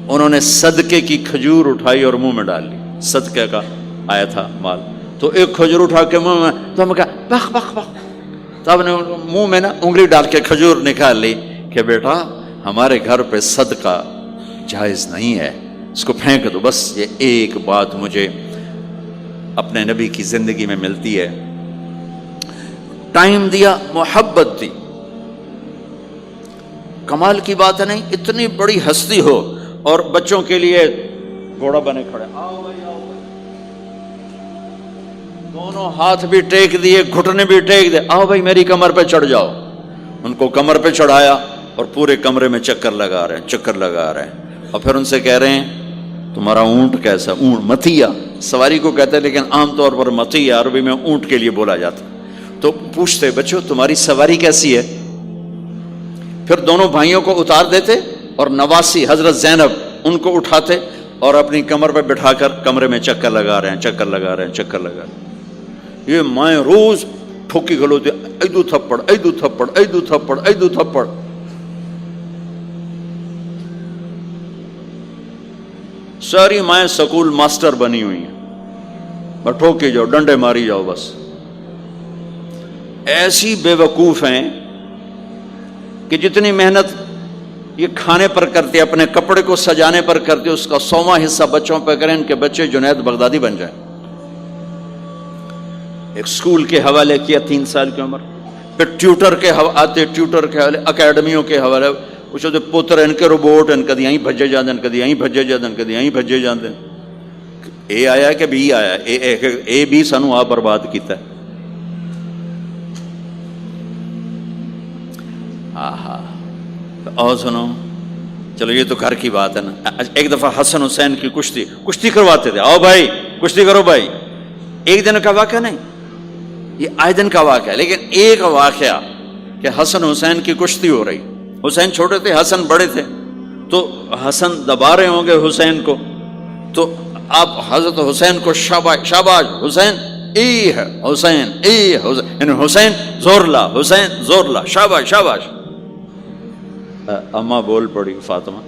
انہوں نے صدقے کی کھجور اٹھائی اور منہ میں ڈال لی. صدقے کا آیا تھا مال، تو ایک کھجور اٹھا کے منہ میں، تو ہم کہا بخ بخ بخ، تو آپ نے منہ میں نا انگلی ڈال کے کھجور نکال لی کہ بیٹا ہمارے گھر پہ صدقہ جائز نہیں ہے، اس کو پھینک دو. بس یہ ایک بات مجھے اپنے نبی کی زندگی میں ملتی ہے. ٹائم دیا، محبت دی. کمال کی بات ہے نہیں، اتنی بڑی ہستی ہو اور بچوں کے لیے گھوڑا بنے کھڑے، آؤ بھائی آؤ بھائی. دونوں ہاتھ بھی ٹیک دیے, گھٹنے بھی ٹیک دیے, آؤ بھائی میری کمر پہ چڑھ جاؤ. ان کو کمر پہ چڑھایا اور پورے کمرے میں چکر لگا رہے ہیں, چکر لگا رہے ہیں. اور پھر ان سے کہہ رہے ہیں تمہارا اونٹ کیسا؟ اونٹ متیا سواری کو کہتے ہیں, لیکن عام طور پر متیا عربی میں اونٹ کے لیے بولا جاتا. تو پوچھتے بچوں تمہاری سواری کیسی ہے؟ پھر دونوں بھائیوں کو اتار دیتے اور نواسی حضرت زینب ان کو اٹھاتے اور اپنی کمر پہ بٹھا کر کمرے میں چکر لگا رہے ہیں, چکر لگا رہے ہیں, چکر لگا رہے ہیں. یہ مائیں روز ٹھوکی گلوتے, ایدو تھپڑ, ایدو تھپڑ, ایدو تھپڑ, ایدو تھپڑ. ساری مائیں سکول ماسٹر بنی ہوئی ہیں, بس ٹھوکی جاؤ, ڈنڈے ماری جاؤ. بس ایسی بے وقوف ہیں کہ جتنی محنت یہ کھانے پر کرتے, اپنے کپڑے کو سجانے پر کرتے, اس کا 100واں حصہ بچوں پہ کریں, ان کے بچے جنید بغدادی بن جائیں. ایک سکول کے حوالے کیا 3 سال کی عمر, پھر ٹیوٹر کے آتے, ٹیوٹر کے حوالے, اکیڈمیوں کے حوالے, اس پتر ان کے روبوٹ ان کدی یہیں بھجے جاتے, ان کدی یہیں بھجے جاتے, ان کدی یہیں بھجے جاتے. اے آیا کہ بی آیا, اے بی سانو آپ برباد کیتا ہے. آہا. اور سنو, چلو یہ تو گھر کی بات ہے نا. ایک دفعہ حسن حسین کی کشتی کرواتے تھے, آؤ بھائی کشتی کرو بھائی. ایک دن کا واقعہ نہیں, یہ آئے دن کا واقعہ ہے. لیکن ایک واقعہ کہ حسن حسین کی کشتی ہو رہی, حسین چھوٹے تھے, حسن بڑے تھے, تو حسن دبا رہے ہوں گے حسین کو, تو آپ حضرت حسین کو شاباش شاباش حسین, ای ہے حسین, ای حسین, یعنی حسین زور لا, حسین زور لا, شاباش شاباش. اماں بول پڑی, فاطمہ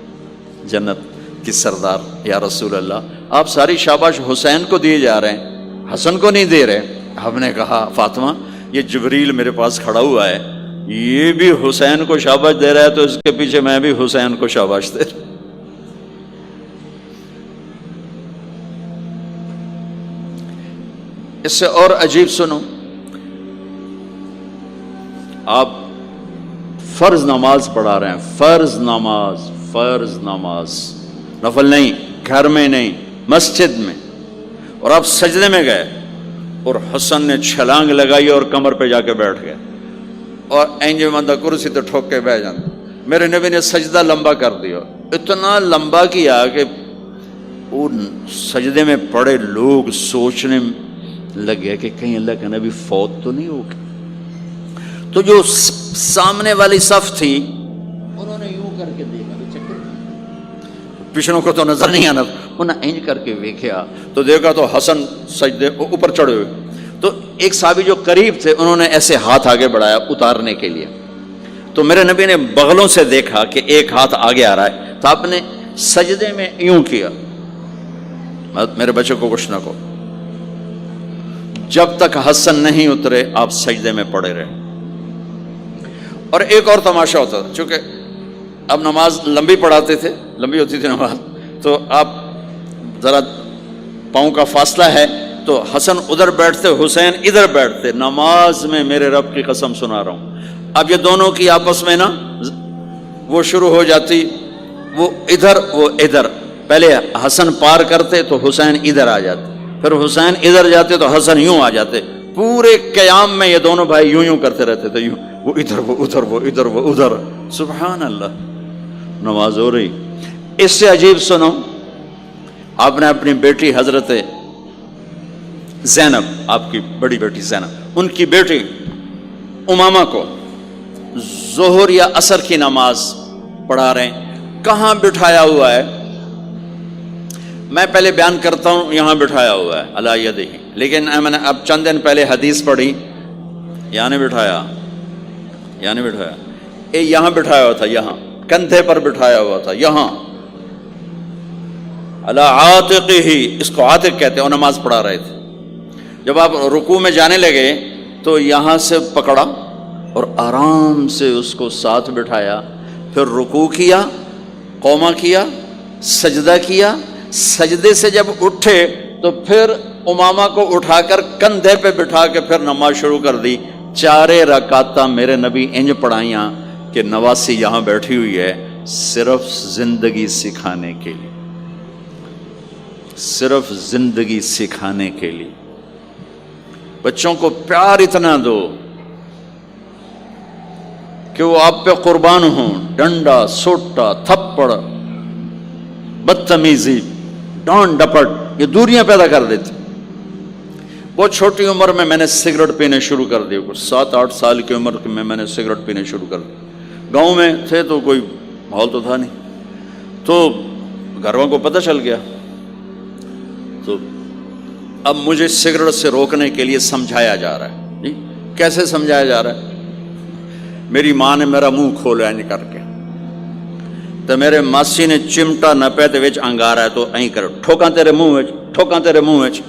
جنت کی سردار, یا رسول اللہ آپ ساری شاباش حسین کو دیے جا رہے ہیں, حسن کو نہیں دے رہے. ہم نے کہا فاطمہ یہ جبریل میرے پاس کھڑا ہوا ہے, یہ بھی حسین کو شاباش دے رہا ہے, تو اس کے پیچھے میں بھی حسین کو شاباش دے رہا. اس سے اور عجیب سنو, آپ فرض نماز پڑھا رہے ہیں, فرض نماز, فرض نماز, نفل نہیں, گھر میں نہیں, مسجد میں, اور آپ سجدے میں گئے اور حسن نے چھلانگ لگائی اور کمر پہ جا کے بیٹھ گئے, اور اینجے مندہ کرسی تو ٹھوک کے بیٹھ جانا. میرے نبی نے سجدہ لمبا کر دیا, اتنا لمبا کیا کہ وہ سجدے میں پڑے لوگ سوچنے لگے کہ کہیں اللہ کا نبی فوت تو نہیں ہو گیا. تو جو سامنے والی صف تھی انہوں نے یوں کر کے دیکھا, پچھلوں کو تو نظر نہیں آنا, انہوں نے انج کر کے دیکھا تو دیکھا تو حسن سجدے اوپر چڑھے ہوئے. تو ایک صحابی جو قریب تھے انہوں نے ایسے ہاتھ آگے بڑھایا اتارنے کے لیے, تو میرے نبی نے بغلوں سے دیکھا کہ ایک ہاتھ آگے آ رہا ہے, تو آپ نے سجدے میں یوں کیا, میرے بچے کو کچھ نہ کو, جب تک حسن نہیں اترے آپ سجدے میں پڑے رہے. اور ایک اور تماشا ہوتا تھا, چونکہ اب نماز لمبی پڑھاتے تھے, لمبی ہوتی تھی نماز, تو آپ ذرا پاؤں کا فاصلہ ہے تو حسن ادھر بیٹھتے, حسین ادھر بیٹھتے. نماز میں میرے رب کی قسم سنا رہا ہوں, اب یہ دونوں کی آپس میں نا وہ شروع ہو جاتی, وہ ادھر وہ ادھر. پہلے حسن پار کرتے تو حسین ادھر آ جاتے, پھر حسین ادھر جاتے تو حسن یوں آ جاتے. پورے قیام میں یہ دونوں بھائی یوں یوں کرتے رہتے تھے, یوں, وہ ادھر وہ ادھر, وہ ادھر وہ ادھر. سبحان اللہ, نماز ہو رہی. اس سے عجیب سنو, آپ نے اپنی بیٹی حضرت زینب, آپ کی بڑی بیٹی زینب, ان کی بیٹی امامہ کو ظہر یا عصر کی نماز پڑھا رہے ہیں. کہاں بٹھایا ہوا ہے میں پہلے بیان کرتا ہوں, یہاں بٹھایا ہوا ہے علی یدہ, لیکن میں نے اب چند دن پہلے حدیث پڑھی, یہاں نہیں بٹھایا, یہاں نہیں بٹھایا, یہاں بٹھایا ہوا تھا, یہاں کندھے پر بٹھایا ہوا تھا, یہاں علی عاتقہ, اس کو عاتق کہتے ہیں. اور نماز پڑھا رہے تھے. جب آپ رکوع میں جانے لگے تو یہاں سے پکڑا اور آرام سے اس کو ساتھ بٹھایا, پھر رکوع کیا, قوما کیا, سجدہ کیا, سجدے سے جب اٹھے تو پھر امامہ کو اٹھا کر کندھے پہ بٹھا کے پھر نماز شروع کر دی. 4 رکعتاں میرے نبی انج پڑھائیاں کہ نواسی یہاں بیٹھی ہوئی ہے صرف زندگی سکھانے کے لیے, صرف زندگی سکھانے کے لیے. بچوں کو پیار اتنا دو کہ وہ آپ پہ قربان ہوں. ڈنڈا، سوٹا، تھپڑ، بدتمیزی، ڈانٹ ڈپٹ یہ دوریاں پیدا کر دیتی. بہت چھوٹی عمر میں نے سگریٹ پینے شروع کر دی. 7-8 سال کی عمر میں نے سگریٹ پینے شروع کر دی. گاؤں میں تھے تو کوئی ماحول تو تھا نہیں، تو گھر والوں کو پتہ چل گیا. تو اب مجھے سگریٹ سے روکنے کے لیے سمجھایا جا رہا ہے. جی کیسے سمجھایا جا رہا ہے؟ میری ماں نے میرا منہ کھولا نہیں کر کے، تو میرے ماسی نے چمٹا نپے تے وچ انگارا ہے تو این کرو ٹھوکاں تیرے منہ وچ، ٹھوکاں تیرے منہ وچ.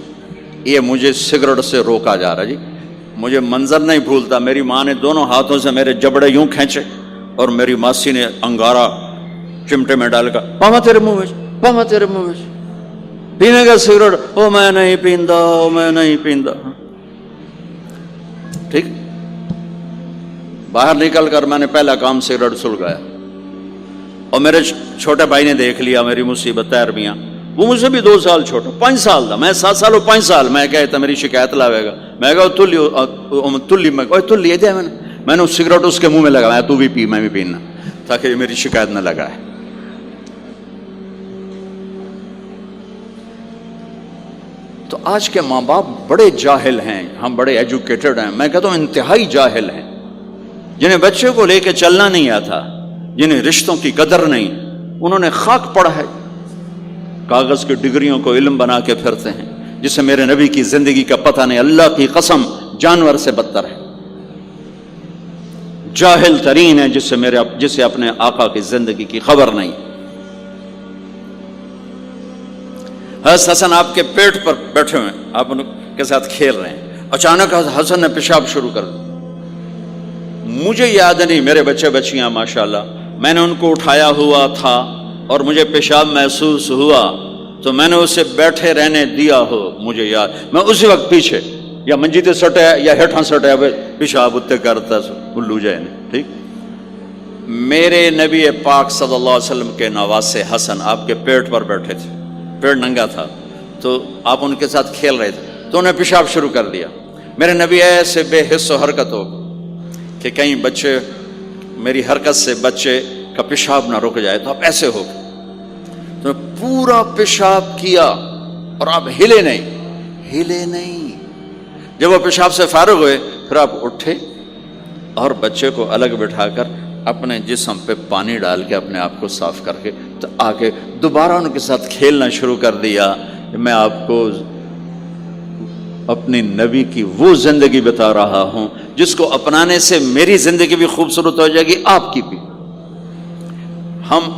یہ مجھے سگریٹ سے روکا جا رہا ہے. جی مجھے منظر نہیں بھولتا، میری ماں نے دونوں ہاتھوں سے میرے جبڑے یوں کھینچے اور میری ماسی نے انگارا چمٹے میں ڈال کر پاما تیرے منہ وچ، پاما تیرے منہ وچ. پینے کا سگریٹ، او میں نہیں پیندا، او میں نہیں پیندا. ٹھیک، باہر نکل کر میں نے پہلا کام سگریٹ سلگایا. اور میرے چھوٹے بھائی نے دیکھ لیا میری مصیبت تیرمیاں. وہ مجھ سے بھی 2 سال چھوٹا، 5 سال تھا. میں 7 سال اور 5 سال. میں کہتا میری شکایت لاوے گا. میں کہا تلی دے. میں نے سگریٹ اس کے منہ میں لگایا، تو بھی پی میں بھی پینا، تاکہ میری شکایت نہ لگائے. تو آج کے ماں باپ بڑے جاہل ہیں، ہم بڑے ایجوکیٹڈ ہیں. میں کہتا ہوں انتہائی جاہل ہیں، جنہیں بچے کو لے کے چلنا نہیں آتا، جنہیں رشتوں کی قدر نہیں. انہوں نے خاک پڑھا ہے، کاغذ کی ڈگریوں کو علم بنا کے پھرتے ہیں، جسے میرے نبی کی زندگی کا پتہ نہیں. اللہ کی قسم جانور سے بدتر ہے. جاہل ترین ہے جسے اپنے آقا کی زندگی کی خبر نہیں. حضرت حسن آپ کے پیٹ پر بیٹھے ہوئے، آپ ان کے ساتھ کھیل رہے ہیں. اچانک حسن نے پیشاب شروع کر دیا. مجھے یاد نہیں، میرے بچے بچیاں ماشاءاللہ، میں نے ان کو اٹھایا ہوا تھا اور مجھے پیشاب محسوس ہوا تو میں نے اسے بیٹھے رہنے دیا ہو. مجھے یاد، میں اسی وقت پیچھے یا منجی تے سٹے یا ہیٹھاں سٹے پیشاب اتنے کرتا الو جائے نہیں. ٹھیک، میرے نبی پاک صلی اللہ علیہ وسلم کے نواسے حسن آپ کے پیٹ پر بیٹھے تھے، پیٹ ننگا تھا، تو آپ ان کے ساتھ کھیل رہے تھے تو انہیں پیشاب شروع کر دیا. میرے نبی ایسے بے حس و حرکت ہو کہ کہیں بچے میری حرکت سے بچے کا پیشاب نہ رک جائے، تو آپ ایسے ہو گئے. تو پورا پیشاب کیا اور آپ ہلے نہیں. جب وہ پیشاب سے فارغ ہوئے پھر آپ اٹھے اور بچے کو الگ بٹھا کر اپنے جسم پہ پانی ڈال کے اپنے آپ کو صاف کر کے تو آگے دوبارہ ان کے ساتھ کھیلنا شروع کر دیا. میں آپ کو اپنی نبی کی وہ زندگی بتا رہا ہوں جس کو اپنانے سے میری زندگی بھی خوبصورت ہو جائے گی، آپ کی بھی. ہم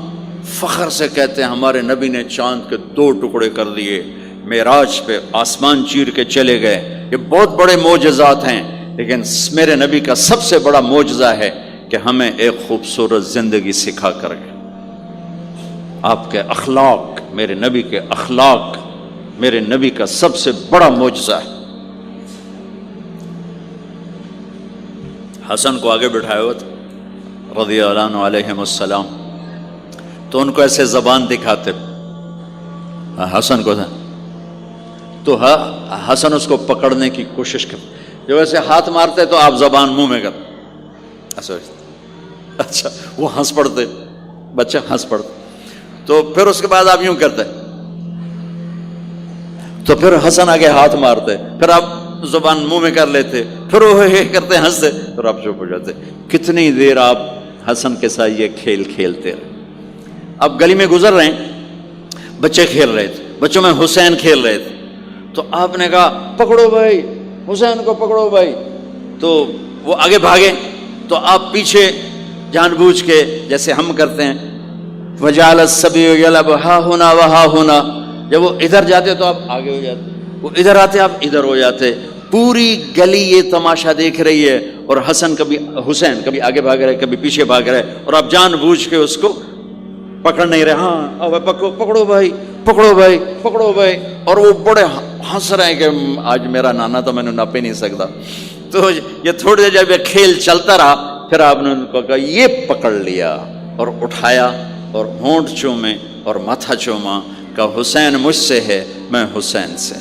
فخر سے کہتے ہیں ہمارے نبی نے چاند کے 2 ٹکڑے کر دیے، معراج پہ آسمان چیر کے چلے گئے. یہ بہت بڑے معجزات ہیں، لیکن میرے نبی کا سب سے بڑا معجزہ ہے کہ ہمیں ایک خوبصورت زندگی سکھا کر گئے. آپ کے اخلاق، میرے نبی کے اخلاق میرے نبی کا سب سے بڑا معجزہ ہے. حسن کو آگے بٹھایا ہوا تھا رضی اللہ عنہ علیہم السلام، تو ان کو ایسے زبان دکھاتے حسن کو تھا، تو حسن اس کو پکڑنے کی کوشش کرتے. جب ایسے ہاتھ مارتے تو آپ زبان منہ میں کرتے. اچھا وہ ہنس پڑتے، بچہ ہنس پڑتے. تو پھر اس کے بعد آپ یوں کرتے، تو پھر حسن آگے ہاتھ مارتے، پھر آپ زبان منہ میں کر لیتے، پھر وہ کرتے ہنستے، پھر آپ چپ ہو جاتے. کتنی دیر آپ حسن کے ساتھ یہ کھیل کھیلتے رہے. اب گلی میں گزر رہے ہیں، بچے کھیل رہے تھے، بچوں میں حسین کھیل رہے تھے، تو آپ نے کہا پکڑو بھائی حسین کو، پکڑو بھائی. تو وہ آگے بھاگے تو آپ پیچھے جان بوجھ کے جیسے ہم کرتے ہیں وجعل الصبی یلعب ہا ہنا وہا ہنا، جب وہ ادھر جاتے تو آپ آگے ہو جاتے، وہ ادھر آتے آپ ادھر ہو جاتے. پوری گلی یہ تماشا دیکھ رہی ہے اور حسین کبھی آگے بھاگ رہے کبھی پیچھے بھاگ رہے، اور آپ جان بوجھ کے اس کو پکڑ نہیں رہے. ہاں پکڑو بھائی، پکڑو بھائی، پکڑو بھائی. اور وہ بڑے ہنس رہے ہیں کہ آج میرا نانا تو میں نے ناپ ہی نہیں سکتا. تو یہ تھوڑی دیر جب یہ کھیل چلتا رہا پھر آپ نے ان کو کہا یہ پکڑ لیا اور اٹھایا اور ہونٹ چومے اور ماتھا چوما، کہا حسین مجھ سے ہے، میں حسین سے،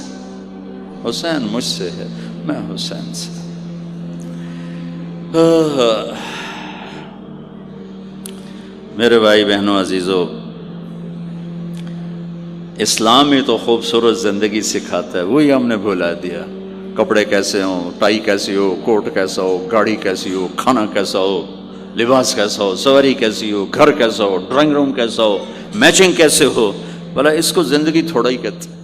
حسین مجھ سے ہے میں حسین سے. میرے بھائی بہنوں عزیزو، اسلام ہی تو خوبصورت زندگی سکھاتا ہے، وہی ہم نے بھلا دیا. کپڑے کیسے ہوں، ٹائی کیسی ہو، کوٹ کیسا ہو، گاڑی کیسی ہو، کھانا کیسا ہو، لباس کیسا ہو، سواری کیسی ہو، گھر کیسا ہو، ڈرائنگ روم کیسا ہو، میچنگ کیسے ہو. بھلا اس کو زندگی تھوڑا ہی کہتے ہیں.